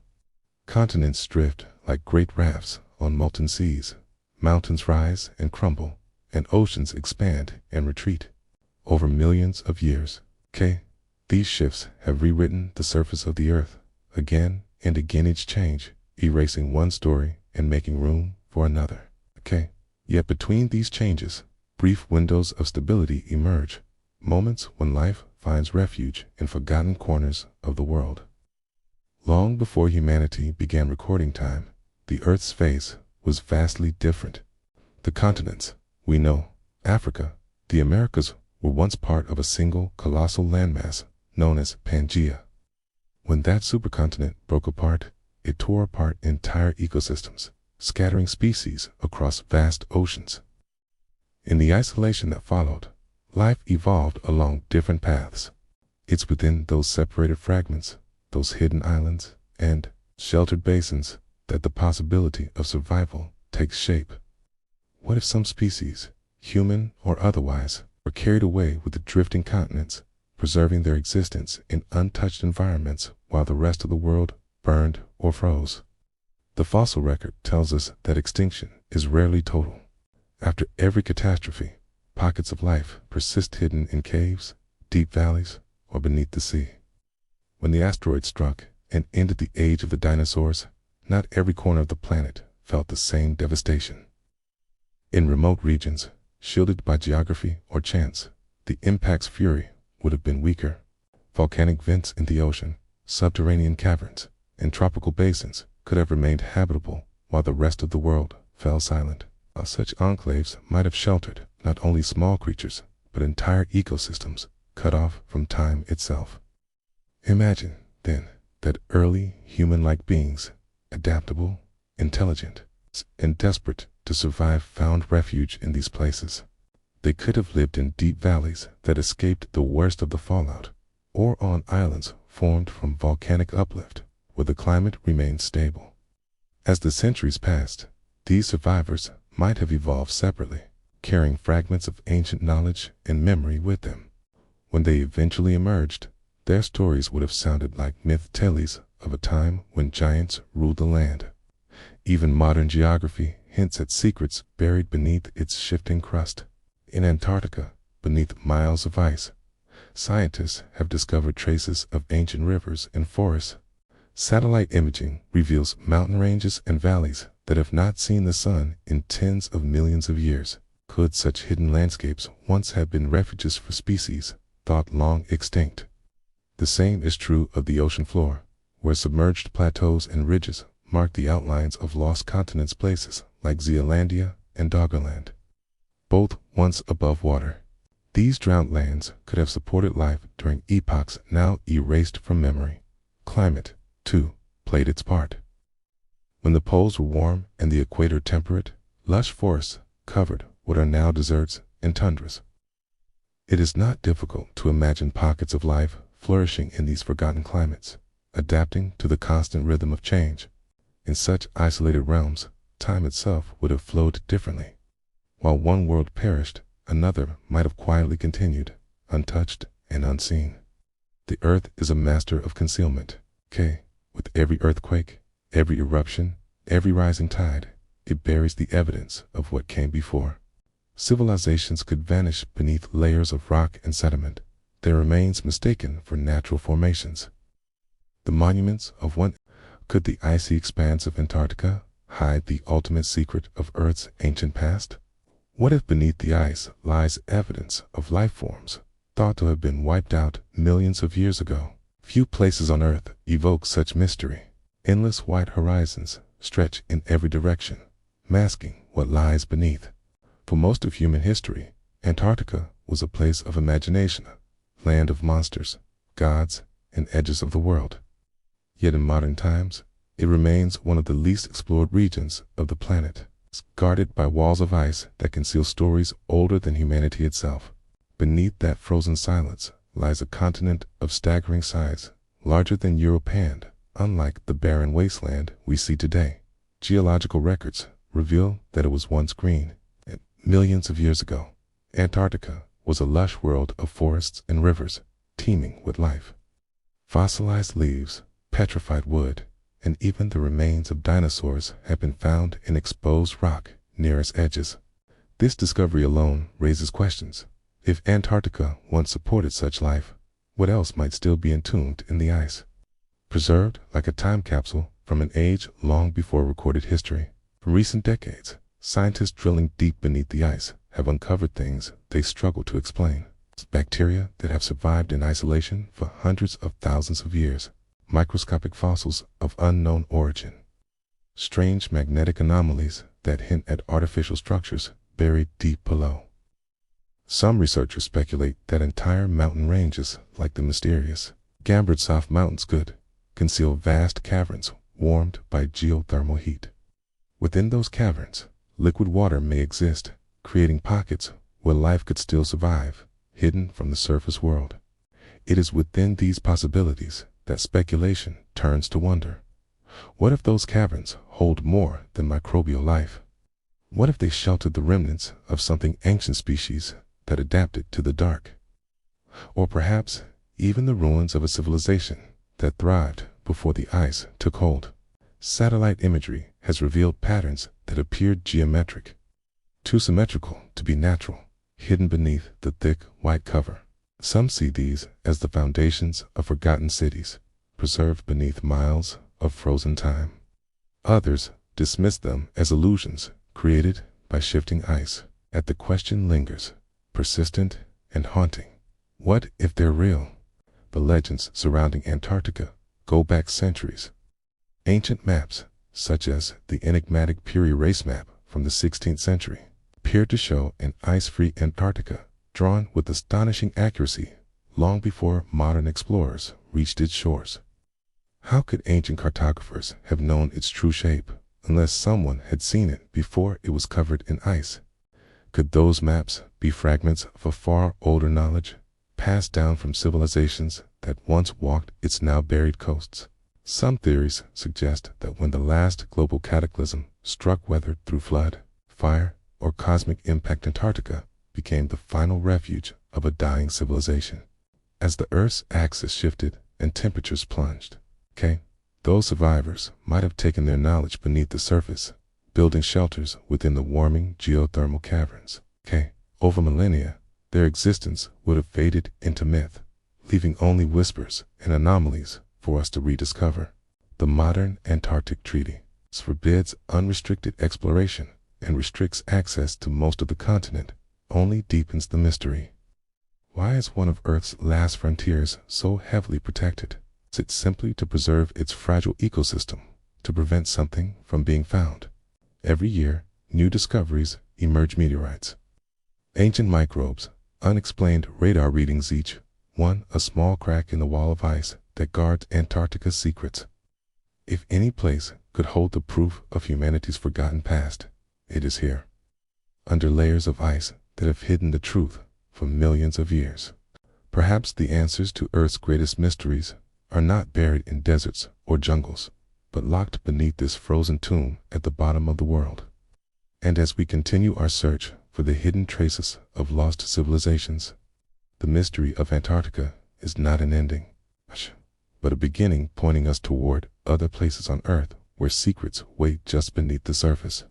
Continents drift like great rafts on molten seas, mountains rise and crumble, and oceans expand and retreat. Over millions of years, these shifts have rewritten the surface of the Earth, again and again each change, erasing one story and making room for another. Yet between these changes, brief windows of stability emerge, moments when life finds refuge in forgotten corners of the world. Long before humanity began recording time, the Earth's face was vastly different. The continents, we know, Africa, the Americas, were once part of a single colossal landmass known as Pangaea. When that supercontinent broke apart, it tore apart entire ecosystems, scattering species across vast oceans. In the isolation that followed, life evolved along different paths. It's within those separated fragments, those hidden islands, and sheltered basins, that the possibility of survival takes shape. What if some species, human or otherwise, were carried away with the drifting continents, preserving their existence in untouched environments while the rest of the world burned or froze? The fossil record tells us that extinction is rarely total. After every catastrophe, pockets of life persist hidden in caves, deep valleys, or beneath the sea. When the asteroid struck and ended the age of the dinosaurs, not every corner of the planet felt the same devastation. In remote regions, shielded by geography or chance, the impact's fury would have been weaker. Volcanic vents in the ocean, subterranean caverns, and tropical basins could have remained habitable while the rest of the world fell silent. Such enclaves might have sheltered not only small creatures, but entire ecosystems cut off from time itself. Imagine, then, that early human-like beings, adaptable, intelligent, and desperate to survive, found refuge in these places. They could have lived in deep valleys that escaped the worst of the fallout, or on islands formed from volcanic uplift, where the climate remained stable. As the centuries passed, these survivors might have evolved separately, carrying fragments of ancient knowledge and memory with them. When they eventually emerged, their stories would have sounded like myth tales of a time when giants ruled the land. Even modern geography hints at secrets buried beneath its shifting crust. In Antarctica, beneath miles of ice, scientists have discovered traces of ancient rivers and forests. Satellite imaging reveals mountain ranges and valleys that have not seen the sun in tens of millions of years. Could such hidden landscapes once have been refuges for species thought long extinct? The same is true of the ocean floor, where submerged plateaus and ridges mark the outlines of lost continents, places like Zealandia and Doggerland, both once above water. These drowned lands could have supported life during epochs now erased from memory. Climate, too, played its part. When the poles were warm and the equator temperate, lush forests covered what are now deserts and tundras. It is not difficult to imagine pockets of life flourishing in these forgotten climates, adapting to the constant rhythm of change. In such isolated realms, time itself would have flowed differently. While one world perished, another might have quietly continued, untouched and unseen. The Earth is a master of concealment. With every earthquake, every eruption, every rising tide, it buries the evidence of what came before. Civilizations could vanish beneath layers of rock and sediment, their remains mistaken for natural formations. The monuments of one. Could the icy expanse of Antarctica hide the ultimate secret of Earth's ancient past? What if beneath the ice lies evidence of life forms thought to have been wiped out millions of years ago? Few places on Earth evoke such mystery. Endless white horizons stretch in every direction, masking what lies beneath. For most of human history, Antarctica was a place of imagination, a land of monsters, gods, and edges of the world. Yet in modern times, it remains one of the least explored regions of the planet, guarded by walls of ice that conceal stories older than humanity itself. Beneath that frozen silence lies a continent of staggering size, larger than Europe, and, unlike the barren wasteland we see today, geological records reveal that it was once green. And millions of years ago, Antarctica was a lush world of forests and rivers, teeming with life. Fossilized leaves, petrified wood, and even the remains of dinosaurs have been found in exposed rock near its edges. This discovery alone raises questions. If Antarctica once supported such life, what else might still be entombed in the ice, preserved like a time capsule from an age long before recorded history? In recent decades, scientists drilling deep beneath the ice have uncovered things they struggle to explain. Bacteria that have survived in isolation for hundreds of thousands of years, microscopic fossils of unknown origin, strange magnetic anomalies that hint at artificial structures buried deep below. Some researchers speculate that entire mountain ranges, like the mysterious Gambardsoft Mountains, could conceal vast caverns warmed by geothermal heat. Within those caverns, liquid water may exist, creating pockets where life could still survive, hidden from the surface world. It is within these possibilities that speculation turns to wonder. What if those caverns hold more than microbial life? What if they sheltered the remnants of something ancient species that adapted to the dark? Or perhaps even the ruins of a civilization that thrived before the ice took hold. Satellite imagery has revealed patterns that appeared geometric, too symmetrical to be natural, hidden beneath the thick white cover. Some see these as the foundations of forgotten cities, preserved beneath miles of frozen time. Others dismiss them as illusions created by shifting ice. Yet the question lingers, persistent and haunting. What if they're real? The legends surrounding Antarctica go back centuries. Ancient maps, such as the enigmatic Piri Reis map from the 16th century, appear to show an ice-free Antarctica, drawn with astonishing accuracy long before modern explorers reached its shores. How could ancient cartographers have known its true shape unless someone had seen it before it was covered in ice? Could those maps be fragments of a far older knowledge, passed down from civilizations that once walked its now buried coasts? Some theories suggest that when the last global cataclysm struck, whether through flood, fire, or cosmic impact, Antarctica became the final refuge of a dying civilization. As the Earth's axis shifted and temperatures plunged, those survivors might have taken their knowledge beneath the surface, building shelters within the warming geothermal caverns. Over millennia, their existence would have faded into myth, leaving only whispers and anomalies for us to rediscover. The modern Antarctic Treaty forbids unrestricted exploration and restricts access to most of the continent, only deepens the mystery. Why is one of Earth's last frontiers so heavily protected? Is it simply to preserve its fragile ecosystem, to prevent something from being found? Every year, new discoveries emerge: meteorites, ancient microbes, unexplained radar readings, each one a small crack in the wall of ice that guards Antarctica's secrets. If any place could hold the proof of humanity's forgotten past, it is here, under layers of ice that have hidden the truth for millions of years. Perhaps the answers to Earth's greatest mysteries are not buried in deserts or jungles, but locked beneath this frozen tomb at the bottom of the world. And as we continue our search for the hidden traces of lost civilizations, the mystery of Antarctica is not an ending, but a beginning pointing us toward other places on Earth where secrets wait just beneath the surface.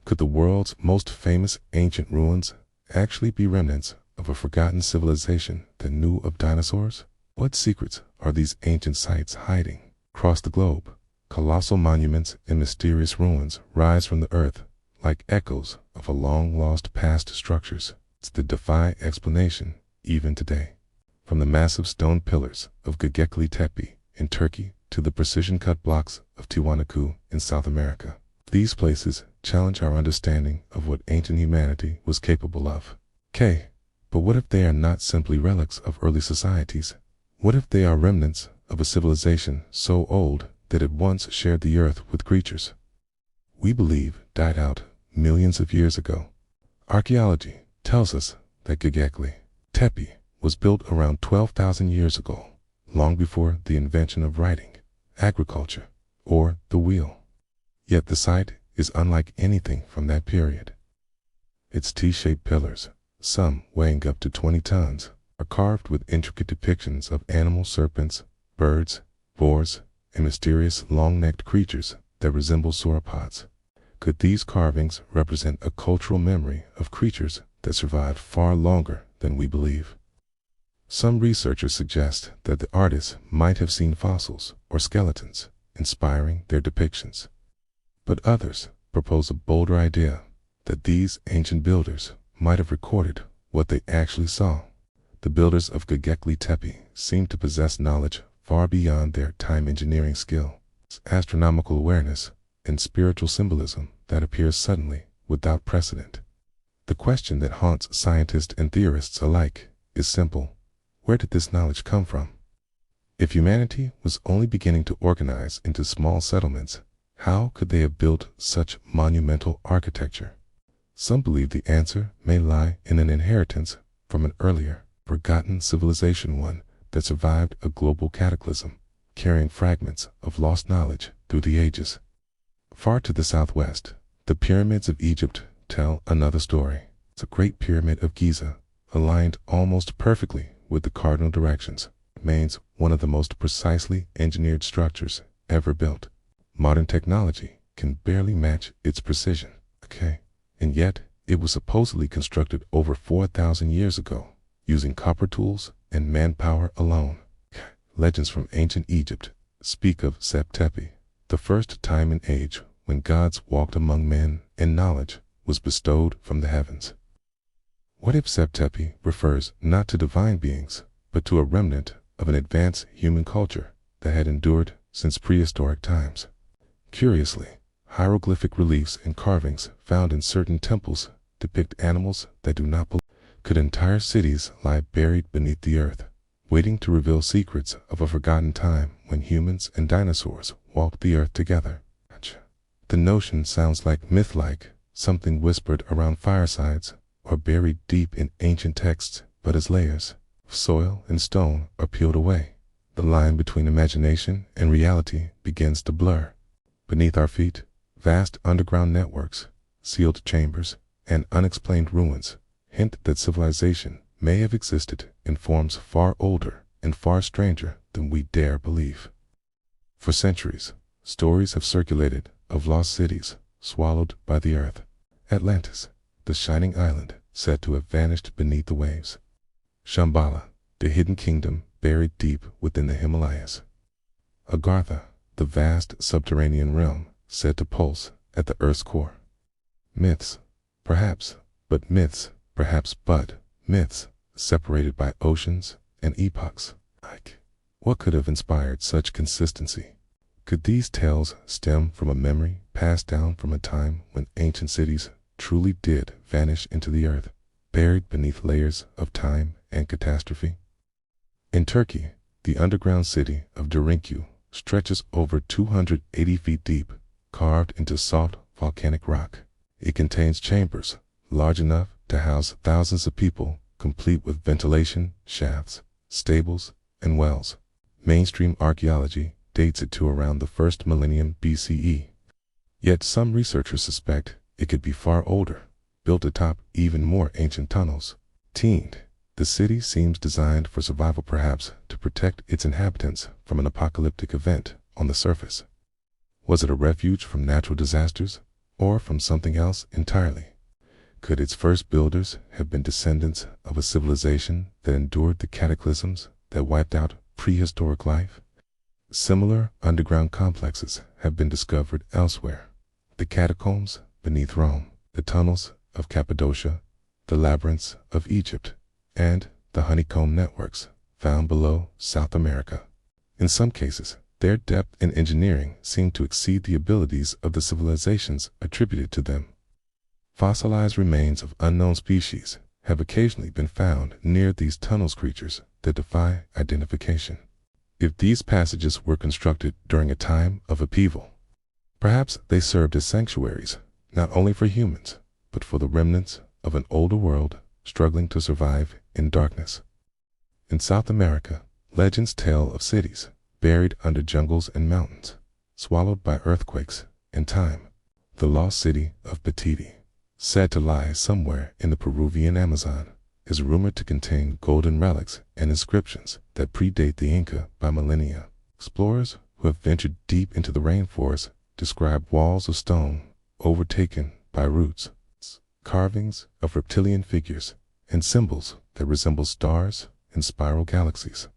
Could the world's most famous ancient ruins actually be remnants of a forgotten civilization that knew of dinosaurs? What secrets are these ancient sites hiding? Across the globe, colossal monuments and mysterious ruins rise from the earth like echoes of a long-lost past structures that defy explanation even today. From the massive stone pillars of Göbekli Tepe in Turkey to the precision-cut blocks of Tiwanaku in South America, these places challenge our understanding of what ancient humanity was capable of. But what if they are not simply relics of early societies? What if they are remnants of a civilization so old that it once shared the earth with creatures we believe died out millions of years ago? Archaeology tells us that Göbekli Tepe was built around 12,000 years ago, long before the invention of writing, agriculture, or the wheel. Yet the site is unlike anything from that period. Its T-shaped pillars, some weighing up to 20 tons, are carved with intricate depictions of animal serpents, birds, boars, and mysterious long-necked creatures that resemble sauropods. Could these carvings represent a cultural memory of creatures that survived far longer than we believe? Some researchers suggest that the artists might have seen fossils or skeletons, inspiring their depictions. But others propose a bolder idea that these ancient builders might have recorded what they actually saw. The builders of Göbekli Tepe seem to possess knowledge far beyond their time engineering skill, astronomical awareness, and spiritual symbolism that appears suddenly without precedent. The question that haunts scientists and theorists alike is simple: where did this knowledge come from? If humanity was only beginning to organize into small settlements, how could they have built such monumental architecture? Some believe the answer may lie in an inheritance from an earlier, forgotten civilization, one that survived a global cataclysm, carrying fragments of lost knowledge through the ages. Far to the southwest, the pyramids of Egypt tell another story. The Great Pyramid of Giza, aligned almost perfectly with the cardinal directions, remains one of the most precisely engineered structures ever built. Modern technology can barely match its precision. And yet, it was supposedly constructed over 4,000 years ago, using copper tools and manpower alone. Legends from ancient Egypt speak of Tepe, the first time and age when gods walked among men and knowledge was bestowed from the heavens. What if Tepe refers not to divine beings, but to a remnant of an advanced human culture that had endured since prehistoric times? Curiously, hieroglyphic reliefs and carvings found in certain temples depict animals that do not belong. Could entire cities lie buried beneath the earth, waiting to reveal secrets of a forgotten time when humans and dinosaurs walked the earth together? The notion sounds like myth-like, something whispered around firesides or buried deep in ancient texts, but as layers of soil and stone are peeled away, the line between imagination and reality begins to blur. Beneath our feet, vast underground networks, sealed chambers, and unexplained ruins hint that civilization may have existed in forms far older and far stranger than we dare believe. For centuries, stories have circulated of lost cities swallowed by the earth. Atlantis, the shining island said to have vanished beneath the waves. Shambhala, the hidden kingdom buried deep within the Himalayas. Agartha, the vast subterranean realm said to pulse at the earth's core. Myths, perhaps, but myths separated by oceans and epochs. What could have inspired such consistency? Could these tales stem from a memory passed down from a time when ancient cities truly did vanish into the earth, buried beneath layers of time and catastrophe? In Turkey, the underground city of Derinku stretches over 280 feet deep, carved into soft volcanic rock. It contains chambers large enough to house thousands of people, complete with ventilation, shafts, stables, and wells. Mainstream archaeology dates it to around the 1st millennium BCE. Yet some researchers suspect it could be far older, built atop even more ancient tunnels. The city seems designed for survival, perhaps to protect its inhabitants from an apocalyptic event on the surface. Was it a refuge from natural disasters, or from something else entirely? Could its first builders have been descendants of a civilization that endured the cataclysms that wiped out prehistoric life? Similar underground complexes have been discovered elsewhere. The catacombs beneath Rome, the tunnels of Cappadocia, the labyrinths of Egypt, and the honeycomb networks found below South America. In some cases, their depth in engineering seemed to exceed the abilities of the civilizations attributed to them. Fossilized remains of unknown species have occasionally been found near these tunnels, creatures that defy identification. If these passages were constructed during a time of upheaval, perhaps they served as sanctuaries, not only for humans, but for the remnants of an older world struggling to survive in darkness. In South America, legends tell of cities buried under jungles and mountains, swallowed by earthquakes and time. The lost city of Batiti, said to lie somewhere in the Peruvian Amazon, is rumored to contain golden relics and inscriptions that predate the Inca by millennia. Explorers who have ventured deep into the rainforest describe walls of stone overtaken by roots, carvings of reptilian figures, and symbols that resemble stars and spiral galaxies.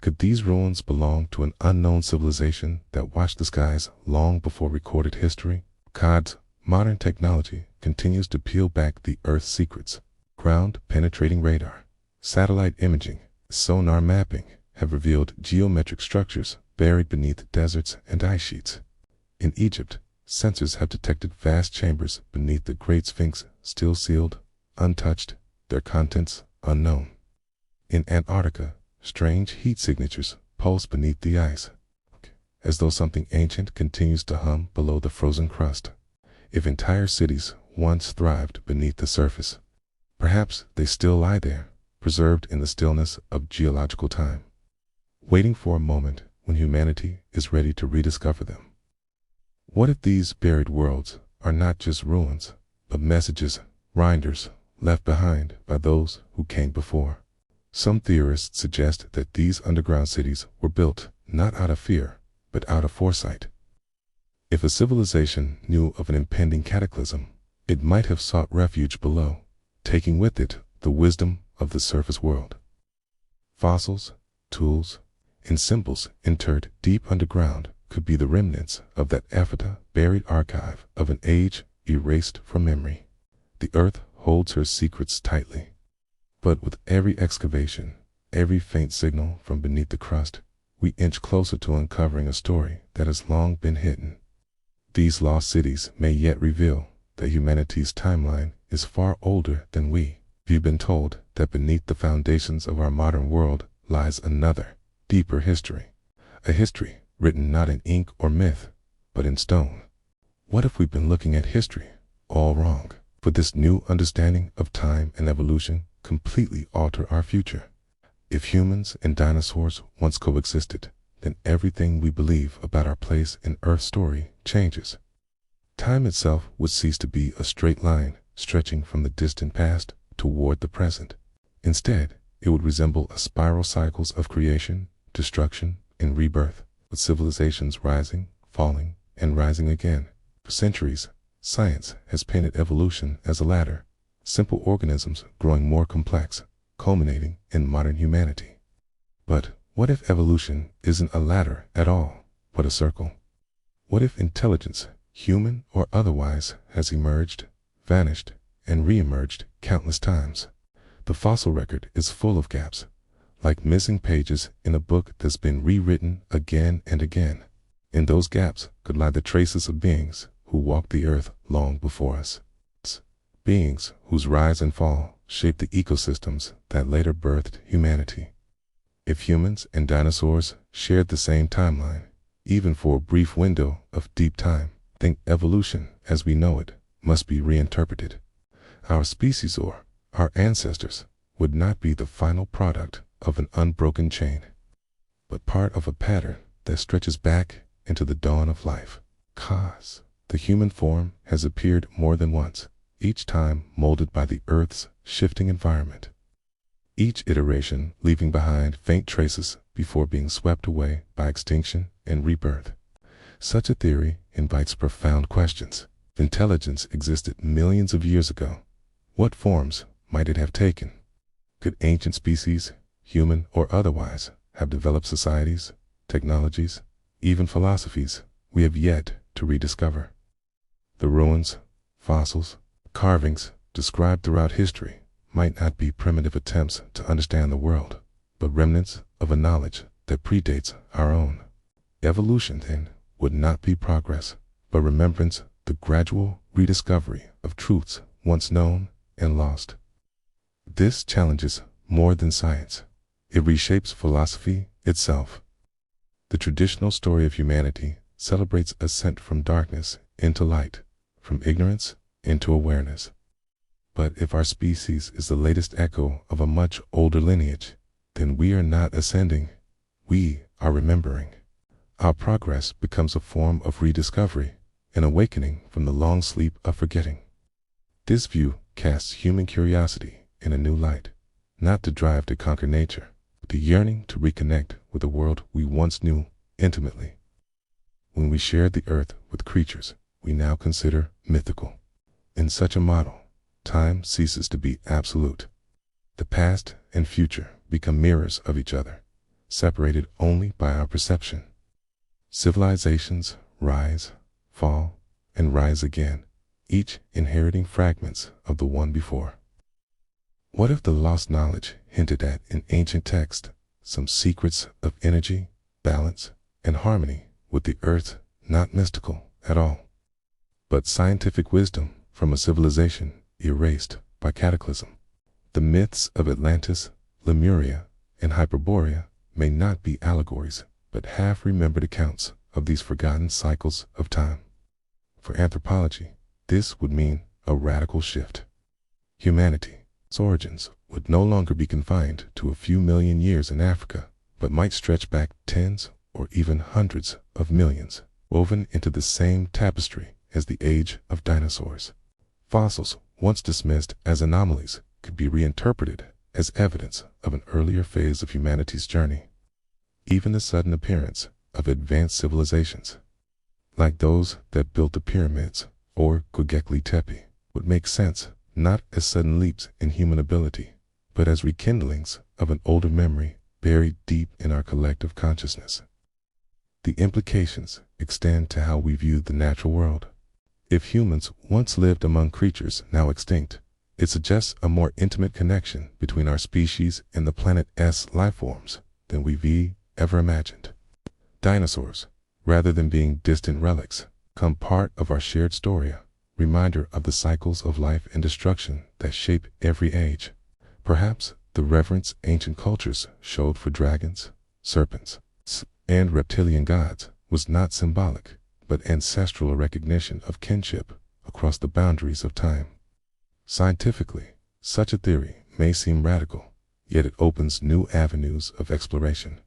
Could these ruins belong to an unknown civilization that watched the skies long before recorded history? COD's modern technology continues to peel back the Earth's secrets. Ground-penetrating radar, satellite imaging, sonar mapping have revealed geometric structures buried beneath deserts and ice sheets. In Egypt, sensors have detected vast chambers beneath the Great Sphinx, still sealed, untouched, their contents unknown. In Antarctica, strange heat signatures pulse beneath the ice, as though something ancient continues to hum below the frozen crust. If entire cities once thrived beneath the surface, perhaps they still lie there, preserved in the stillness of geological time, waiting for a moment when humanity is ready to rediscover them. What if these buried worlds are not just ruins, but messages, reminders left behind by those who came before? Some theorists suggest that these underground cities were built not out of fear, but out of foresight. If a civilization knew of an impending cataclysm, it might have sought refuge below, taking with it the wisdom of the surface world. Fossils, tools, and symbols interred deep underground could be the remnants of that buried archive of an age erased from memory. The earth holds her secrets tightly, but with every excavation, every faint signal from beneath the crust, we inch closer to uncovering a story that has long been hidden. These lost cities may yet reveal that humanity's timeline is far older than we. We've been told that beneath the foundations of our modern world lies another, deeper history, a history written not in ink or myth, but in stone. What if we've been looking at history all wrong? Would this new understanding of time and evolution completely alter our future? If humans and dinosaurs once coexisted, then everything we believe about our place in Earth's story changes. Time itself would cease to be a straight line stretching from the distant past toward the present. Instead, it would resemble a spiral cycles of creation, destruction, and rebirth, with civilizations rising, falling, and rising again. For centuries, science has painted evolution as a ladder, simple organisms growing more complex, culminating in modern humanity. But what if evolution isn't a ladder at all, but a circle? What if intelligence, human or otherwise, has emerged, vanished, and re-emerged countless times? The fossil record is full of gaps, like missing pages in a book that's been rewritten again and again. In those gaps could lie the traces of beings who walked the earth long before us. Beings whose rise and fall shaped the ecosystems that later birthed humanity. If humans and dinosaurs shared the same timeline, even for a brief window of deep time, then evolution as we know it must be reinterpreted. Our species, or our ancestors, would not be the final product of an unbroken chain, but part of a pattern that stretches back into the dawn of life. Cause the human form has appeared more than once, each time molded by the Earth's shifting environment. Each iteration leaving behind faint traces before being swept away by extinction and rebirth. Such a theory invites profound questions. If intelligence existed millions of years ago, what forms might it have taken? Could ancient species, human or otherwise, have developed societies, technologies, even philosophies we have yet to rediscover? The ruins, fossils, carvings, described throughout history might not be primitive attempts to understand the world, but remnants of a knowledge that predates our own. Evolution, then, would not be progress, but remembrance, the gradual rediscovery of truths once known and lost. This challenges more than science. It reshapes philosophy itself. The traditional story of humanity celebrates ascent from darkness into light, from ignorance into awareness. But if our species is the latest echo of a much older lineage, then we are not ascending, we are remembering. Our progress becomes a form of rediscovery, an awakening from the long sleep of forgetting. This view casts human curiosity in a new light, not the drive to conquer nature, but the yearning to reconnect with the world we once knew intimately. When we shared the earth with creatures we now consider mythical. In such a model, time ceases to be absolute. The past and future become mirrors of each other, separated only by our perception. Civilizations rise, fall, and rise again, each inheriting fragments of the one before. What if the lost knowledge hinted at in ancient texts, some secrets of energy, balance, and harmony with the earth, not mystical at all, but scientific wisdom from a civilization erased by cataclysm? The myths of Atlantis, Lemuria, and Hyperborea may not be allegories, but half-remembered accounts of these forgotten cycles of time. For anthropology, this would mean a radical shift. Humanity's origins would no longer be confined to a few million years in Africa, but might stretch back tens or even hundreds of millions, woven into the same tapestry as the age of dinosaurs. Fossils, once dismissed as anomalies, could be reinterpreted as evidence of an earlier phase of humanity's journey. Even the sudden appearance of advanced civilizations, like those that built the pyramids or Göbekli Tepe, would make sense not as sudden leaps in human ability, but as rekindlings of an older memory buried deep in our collective consciousness. The implications extend to how we view the natural world. If humans once lived among creatures now extinct, it suggests a more intimate connection between our species and the planet's life forms than we've ever imagined. Dinosaurs, rather than being distant relics, become part of our shared story, a reminder of the cycles of life and destruction that shape every age. Perhaps the reverence ancient cultures showed for dragons, serpents, and reptilian gods was not symbolic, but ancestral recognition of kinship across the boundaries of time. Scientifically, such a theory may seem radical, yet it opens new avenues of exploration.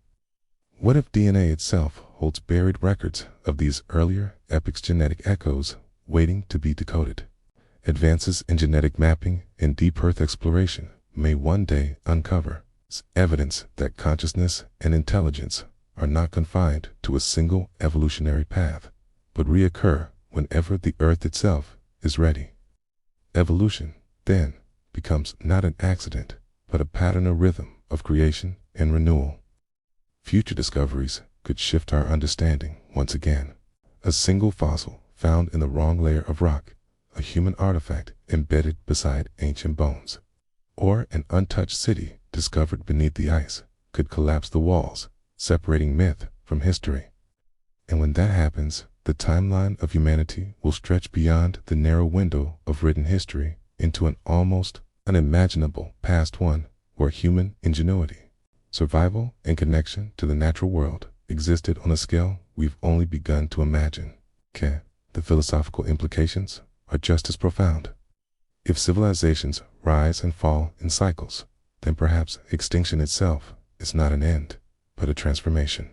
What if DNA itself holds buried records of these earlier epochs' genetic echoes waiting to be decoded? Advances in genetic mapping and deep Earth exploration may one day uncover evidence that consciousness and intelligence are not confined to a single evolutionary path, but reoccur whenever the Earth itself is ready. Evolution, then, becomes not an accident, but a pattern or rhythm of creation and renewal. Future discoveries could shift our understanding once again. A single fossil found in the wrong layer of rock, a human artifact embedded beside ancient bones, or an untouched city discovered beneath the ice could collapse the walls, separating myth from history. And when that happens, the timeline of humanity will stretch beyond the narrow window of written history into an almost unimaginable past one where human ingenuity, survival, and connection to the natural world existed on a scale we've only begun to imagine. The philosophical implications are just as profound. If civilizations rise and fall in cycles, then perhaps extinction itself is not an end, but a transformation.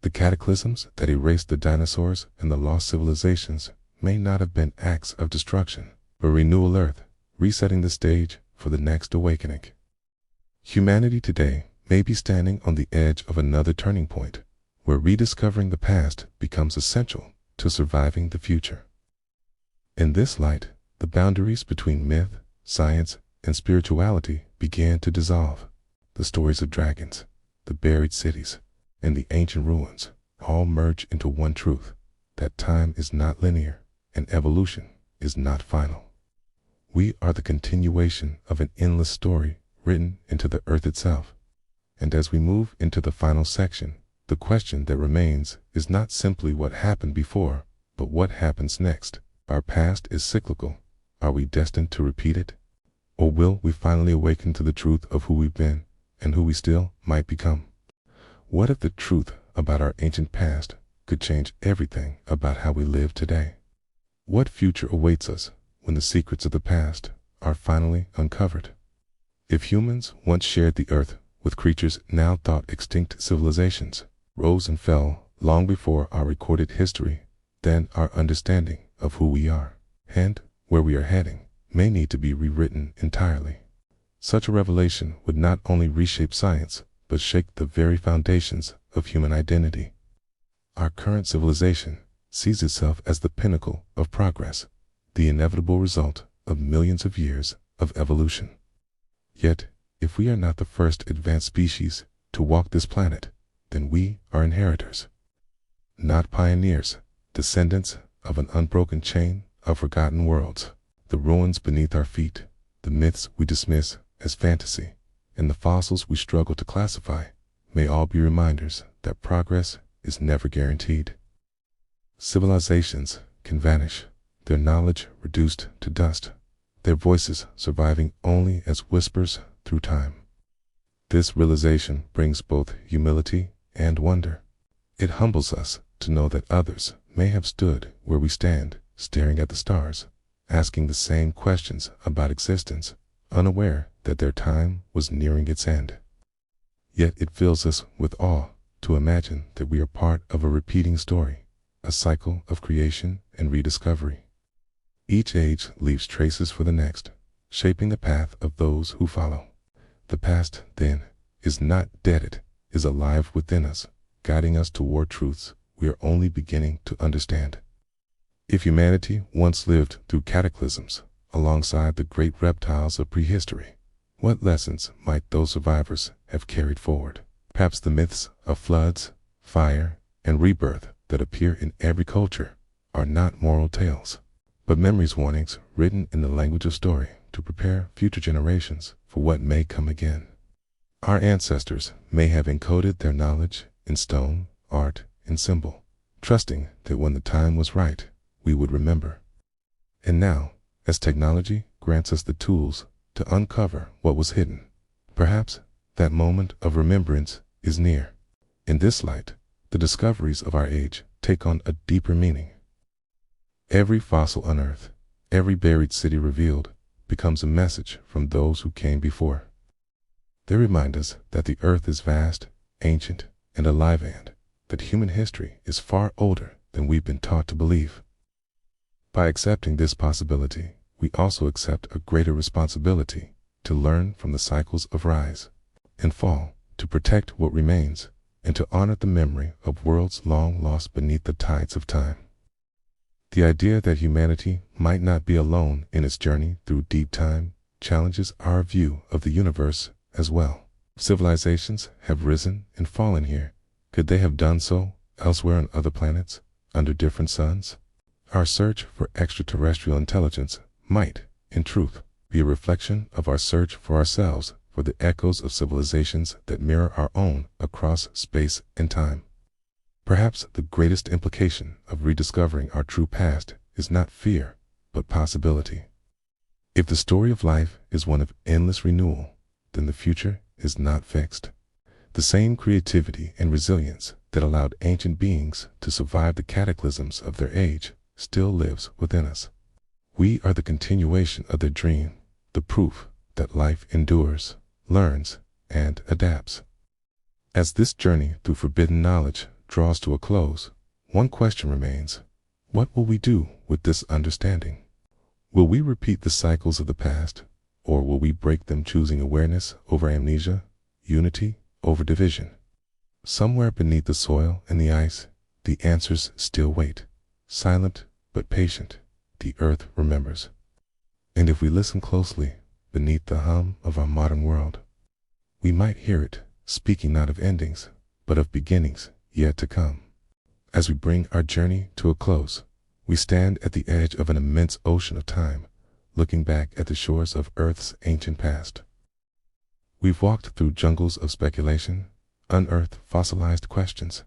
The cataclysms that erased the dinosaurs and the lost civilizations may not have been acts of destruction, but renewal Earth, resetting the stage for the next awakening. Humanity today may be standing on the edge of another turning point, where rediscovering the past becomes essential to surviving the future. In this light, the boundaries between myth, science, and spirituality began to dissolve. The stories of dragons, the buried cities, and the ancient ruins all merge into one truth, that time is not linear and evolution is not final. We are the continuation of an endless story written into the earth itself. And as we move into the final section, the question that remains is not simply what happened before, but what happens next. Our past is cyclical. Are we destined to repeat it? Or will we finally awaken to the truth of who we've been and who we still might become? What if the truth about our ancient past could change everything about how we live today? What future awaits us when the secrets of the past are finally uncovered? If humans once shared the earth with creatures now thought extinct civilizations, rose and fell long before our recorded history, then our understanding of who we are and where we are heading may need to be rewritten entirely. Such a revelation would not only reshape science, but shake the very foundations of human identity. Our current civilization sees itself as the pinnacle of progress, the inevitable result of millions of years of evolution. Yet, if we are not the first advanced species to walk this planet, then we are inheritors, not pioneers, descendants of an unbroken chain of forgotten worlds. The ruins beneath our feet, the myths we dismiss as fantasy, and the fossils we struggle to classify may all be reminders that progress is never guaranteed. Civilizations can vanish, their knowledge reduced to dust, their voices surviving only as whispers through time. This realization brings both humility and wonder. It humbles us to know that others may have stood where we stand, staring at the stars, asking the same questions about existence, unaware that their time was nearing its end. Yet it fills us with awe to imagine that we are part of a repeating story, a cycle of creation and rediscovery. Each age leaves traces for the next, shaping the path of those who follow. The past, then, is not dead, it is alive within us, guiding us toward truths we are only beginning to understand. If humanity once lived through cataclysms alongside the great reptiles of prehistory, what lessons might those survivors have carried forward? Perhaps the myths of floods, fire, and rebirth that appear in every culture are not moral tales, but memories warnings written in the language of story to prepare future generations for what may come again. Our ancestors may have encoded their knowledge in stone, art, and symbol, trusting that when the time was right, we would remember. And now, as technology grants us the tools to uncover what was hidden, perhaps that moment of remembrance is near. In this light, the discoveries of our age take on a deeper meaning. Every fossil unearthed, every buried city revealed, becomes a message from those who came before. They remind us that the earth is vast, ancient, and alive, and that human history is far older than we've been taught to believe. By accepting this possibility, we also accept a greater responsibility to learn from the cycles of rise and fall, to protect what remains, and to honor the memory of worlds long lost beneath the tides of time. The idea that humanity might not be alone in its journey through deep time challenges our view of the universe as well. Civilizations have risen and fallen here. Could they have done so elsewhere on other planets, under different suns? Our search for extraterrestrial intelligence might, in truth, be a reflection of our search for ourselves, for the echoes of civilizations that mirror our own across space and time. Perhaps the greatest implication of rediscovering our true past is not fear, but possibility. If the story of life is one of endless renewal, then the future is not fixed. The same creativity and resilience that allowed ancient beings to survive the cataclysms of their age still lives within us. We are the continuation of their dream, the proof that life endures, learns, and adapts. As this journey through forbidden knowledge draws to a close, one question remains: what will we do with this understanding? Will we repeat the cycles of the past, or will we break them, choosing awareness over amnesia, unity over division? Somewhere beneath the soil and the ice, the answers still wait. Silent but patient, the earth remembers. And if we listen closely, beneath the hum of our modern world, we might hear it speaking not of endings, but of beginnings yet to come. As we bring our journey to a close, we stand at the edge of an immense ocean of time, looking back at the shores of Earth's ancient past. We've walked through jungles of speculation, unearthed fossilized questions,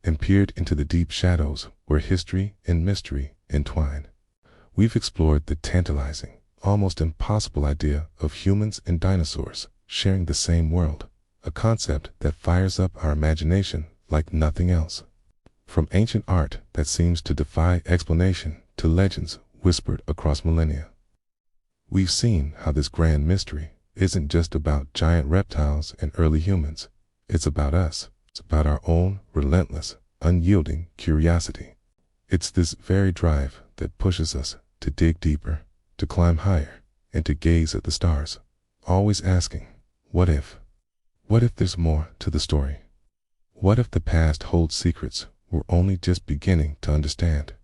and peered into the deep shadows where history and mystery entwine. We've explored the tantalizing, almost impossible idea of humans and dinosaurs sharing the same world, a concept that fires up our imagination like nothing else. From ancient art that seems to defy explanation to legends whispered across millennia, we've seen how this grand mystery isn't just about giant reptiles and early humans. It's about us. It's about our own relentless, unyielding curiosity. It's this very drive that pushes us to dig deeper, to climb higher, and to gaze at the stars, always asking, what if? What if there's more to the story? What if the past holds secrets we're only just beginning to understand?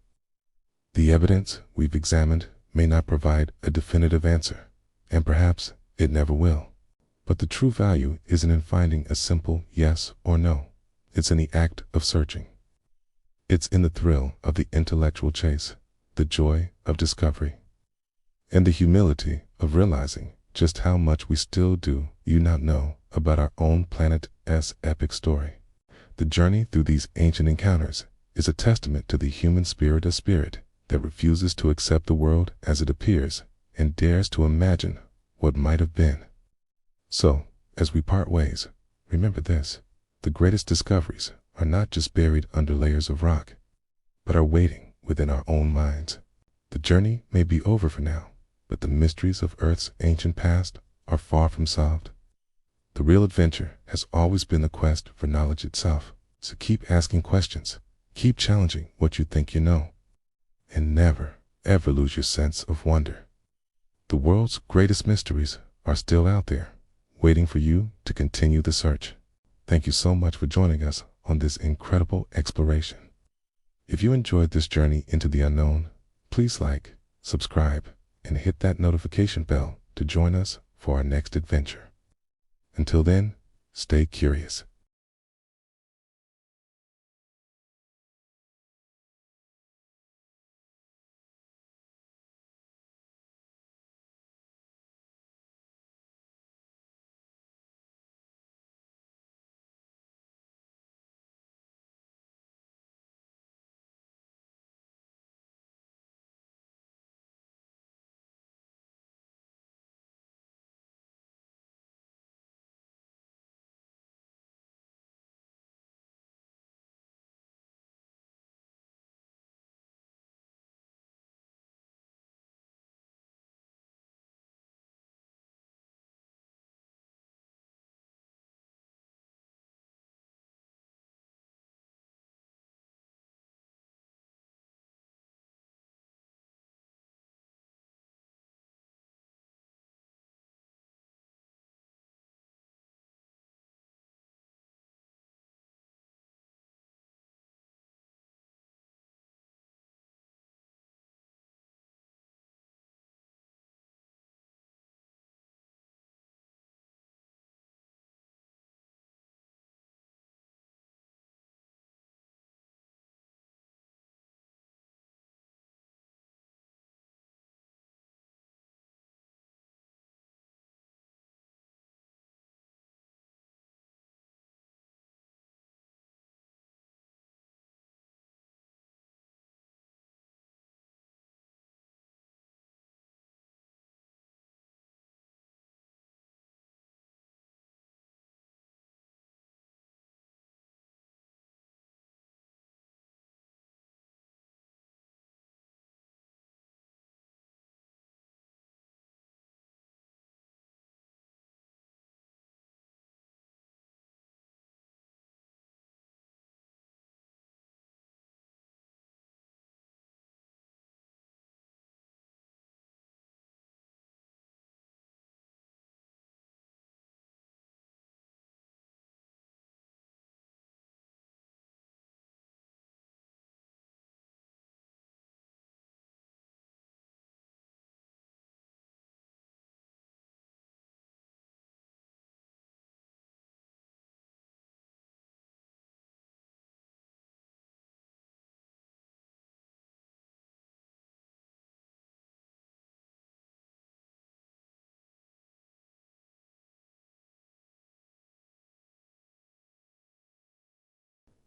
The evidence we've examined may not provide a definitive answer, and perhaps it never will. But the true value isn't in finding a simple yes or no. It's in the act of searching. It's in the thrill of the intellectual chase, the joy of discovery, and the humility of realizing just how much we still do not know about our own planet's epic story. The journey through these ancient encounters is a testament to the human spirit, a spirit that refuses to accept the world as it appears and dares to imagine what might have been. So, as we part ways, remember this: the greatest discoveries are not just buried under layers of rock, but are waiting within our own minds. The journey may be over for now, but the mysteries of Earth's ancient past are far from solved. The real adventure has always been the quest for knowledge itself. So keep asking questions, keep challenging what you think you know, and never, ever lose your sense of wonder. The world's greatest mysteries are still out there, waiting for you to continue the search. Thank you so much for joining us on this incredible exploration. If you enjoyed this journey into the unknown, please like, subscribe, and hit that notification bell to join us for our next adventure. Until then, stay curious.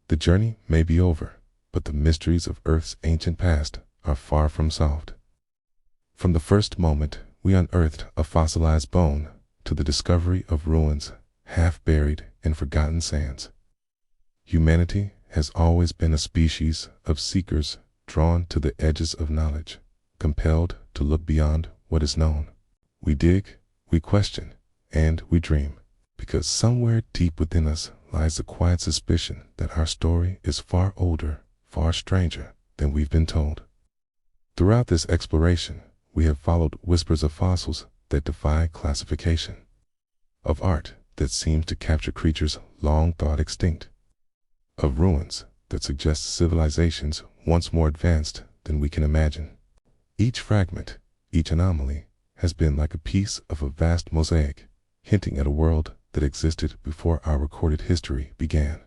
The journey may be over, but the mysteries of Earth's ancient past are far from solved. From the first moment we unearthed a fossilized bone to the discovery of ruins half buried in forgotten sands, humanity has always been a species of seekers drawn to the edges of knowledge, compelled to look beyond what is known. We dig, we question, and we dream, because somewhere deep within us lies the quiet suspicion that our story is far older, far stranger than we've been told. Throughout this exploration, we have followed whispers of fossils that defy classification, of art that seems to capture creatures long thought extinct, of ruins that suggest civilizations once more advanced than we can imagine. Each fragment, each anomaly, has been like a piece of a vast mosaic, hinting at a world that existed before our recorded history began.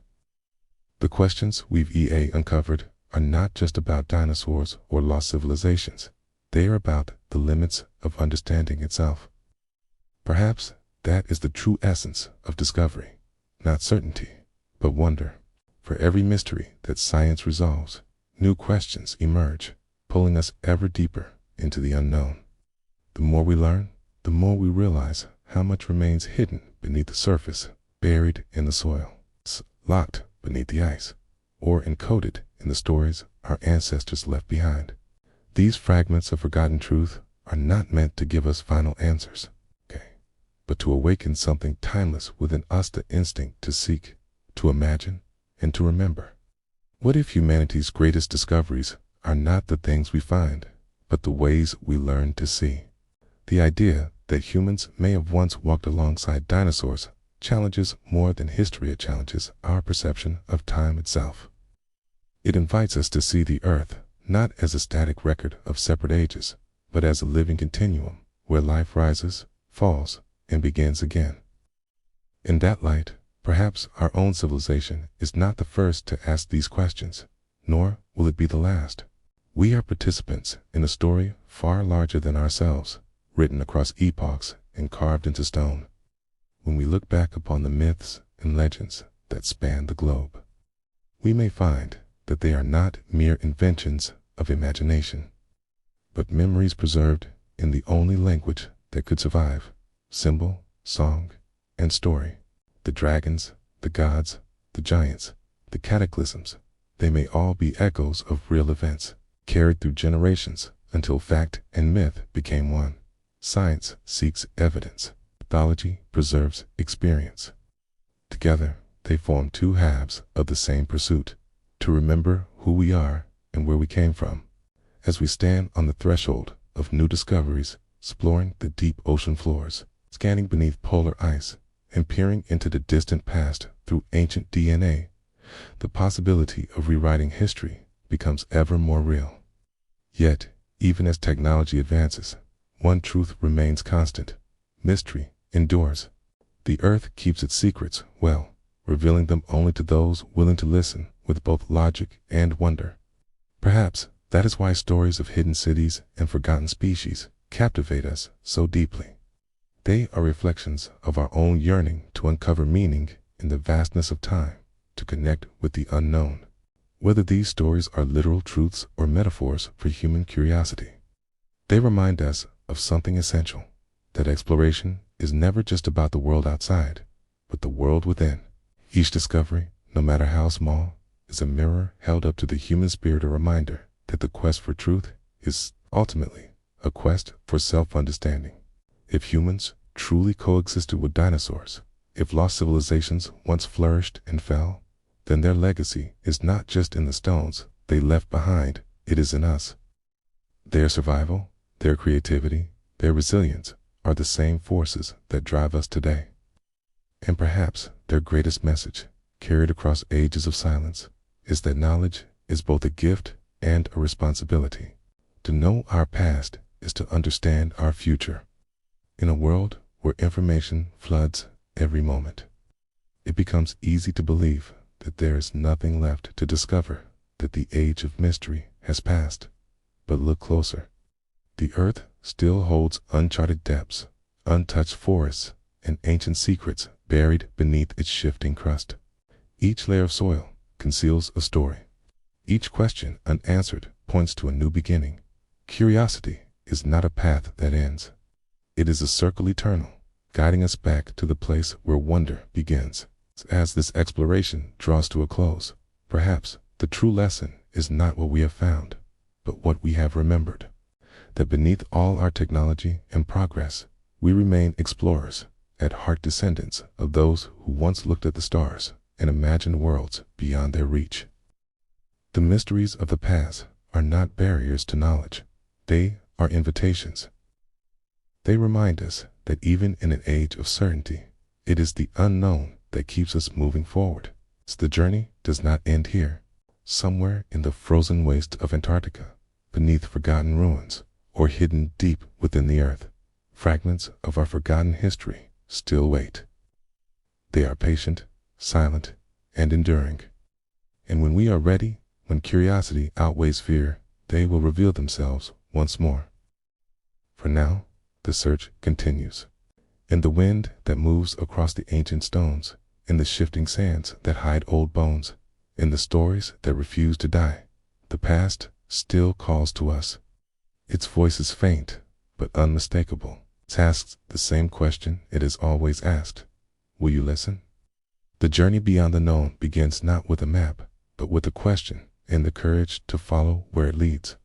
The questions we've uncovered are not just about dinosaurs or lost civilizations. They are about the limits of understanding itself. Perhaps that is the true essence of discovery, not certainty, but wonder. For every mystery that science resolves, new questions emerge, pulling us ever deeper into the unknown. The more we learn, the more we realize how much remains hidden beneath the surface, buried in the soil, locked beneath the ice, or encoded in the stories our ancestors left behind. These fragments of forgotten truth are not meant to give us final answers, but to awaken something timeless within us, the instinct to seek, to imagine, and to remember. What if humanity's greatest discoveries are not the things we find, but the ways we learn to see? The idea that humans may have once walked alongside dinosaurs challenges more than history. It challenges our perception of time itself. It invites us to see the Earth not as a static record of separate ages, but as a living continuum where life rises, falls, and begins again. In that light, perhaps our own civilization is not the first to ask these questions, nor will it be the last. We are participants in a story far larger than ourselves, written across epochs and carved into stone. When we look back upon the myths and legends that span the globe, we may find that they are not mere inventions of imagination, but memories preserved in the only language that could survive: symbol, song, and story. The dragons, the gods, the giants, the cataclysms, they may all be echoes of real events, carried through generations until fact and myth became one. Science seeks evidence. Mythology preserves experience. Together, they form two halves of the same pursuit: to remember who we are and where we came from. As we stand on the threshold of new discoveries, exploring the deep ocean floors, scanning beneath polar ice, and peering into the distant past through ancient DNA, the possibility of rewriting history becomes ever more real. Yet, even as technology advances, one truth remains constant: mystery endures. The Earth keeps its secrets well, revealing them only to those willing to listen with both logic and wonder. Perhaps that is why stories of hidden cities and forgotten species captivate us so deeply. They are reflections of our own yearning to uncover meaning in the vastness of time, to connect with the unknown. Whether these stories are literal truths or metaphors for human curiosity, they remind us of something essential: that exploration is never just about the world outside, but the world within. Each discovery, no matter how small, is a mirror held up to the human spirit, a reminder that the quest for truth is ultimately a quest for self-understanding. If humans truly coexisted with dinosaurs, if lost civilizations once flourished and fell, then their legacy is not just in the stones they left behind, it is in us. Their survival, their creativity, their resilience are the same forces that drive us today. And perhaps their greatest message, carried across ages of silence, is that knowledge is both a gift and a responsibility. To know our past is to understand our future. In a world where information floods every moment, it becomes easy to believe that there is nothing left to discover, that the age of mystery has passed. But look closer. The Earth still holds uncharted depths, untouched forests, and ancient secrets buried beneath its shifting crust. Each layer of soil, conceals a story. Each question unanswered points to a new beginning. Curiosity is not a path that ends. It is a circle eternal, guiding us back to the place where wonder begins. As this exploration draws to a close, perhaps the true lesson is not what we have found, but what we have remembered. That beneath all our technology and progress, we remain explorers, at heart descendants of those who once looked at the stars and imagined worlds beyond their reach. The mysteries of the past are not barriers to knowledge. They are invitations. They remind us that even in an age of certainty, it is the unknown that keeps us moving forward. The journey does not end here. Somewhere in the frozen waste of Antarctica, beneath forgotten ruins, or hidden deep within the earth, fragments of our forgotten history still wait. They are patient, silent, and enduring. And when we are ready, when curiosity outweighs fear, they will reveal themselves once more. For now, the search continues. In the wind that moves across the ancient stones, in the shifting sands that hide old bones, in the stories that refuse to die, the past still calls to us. Its voice is faint, but unmistakable. It asks the same question it has always asked. Will you listen? The journey beyond the known begins not with a map, but with a question and the courage to follow where it leads.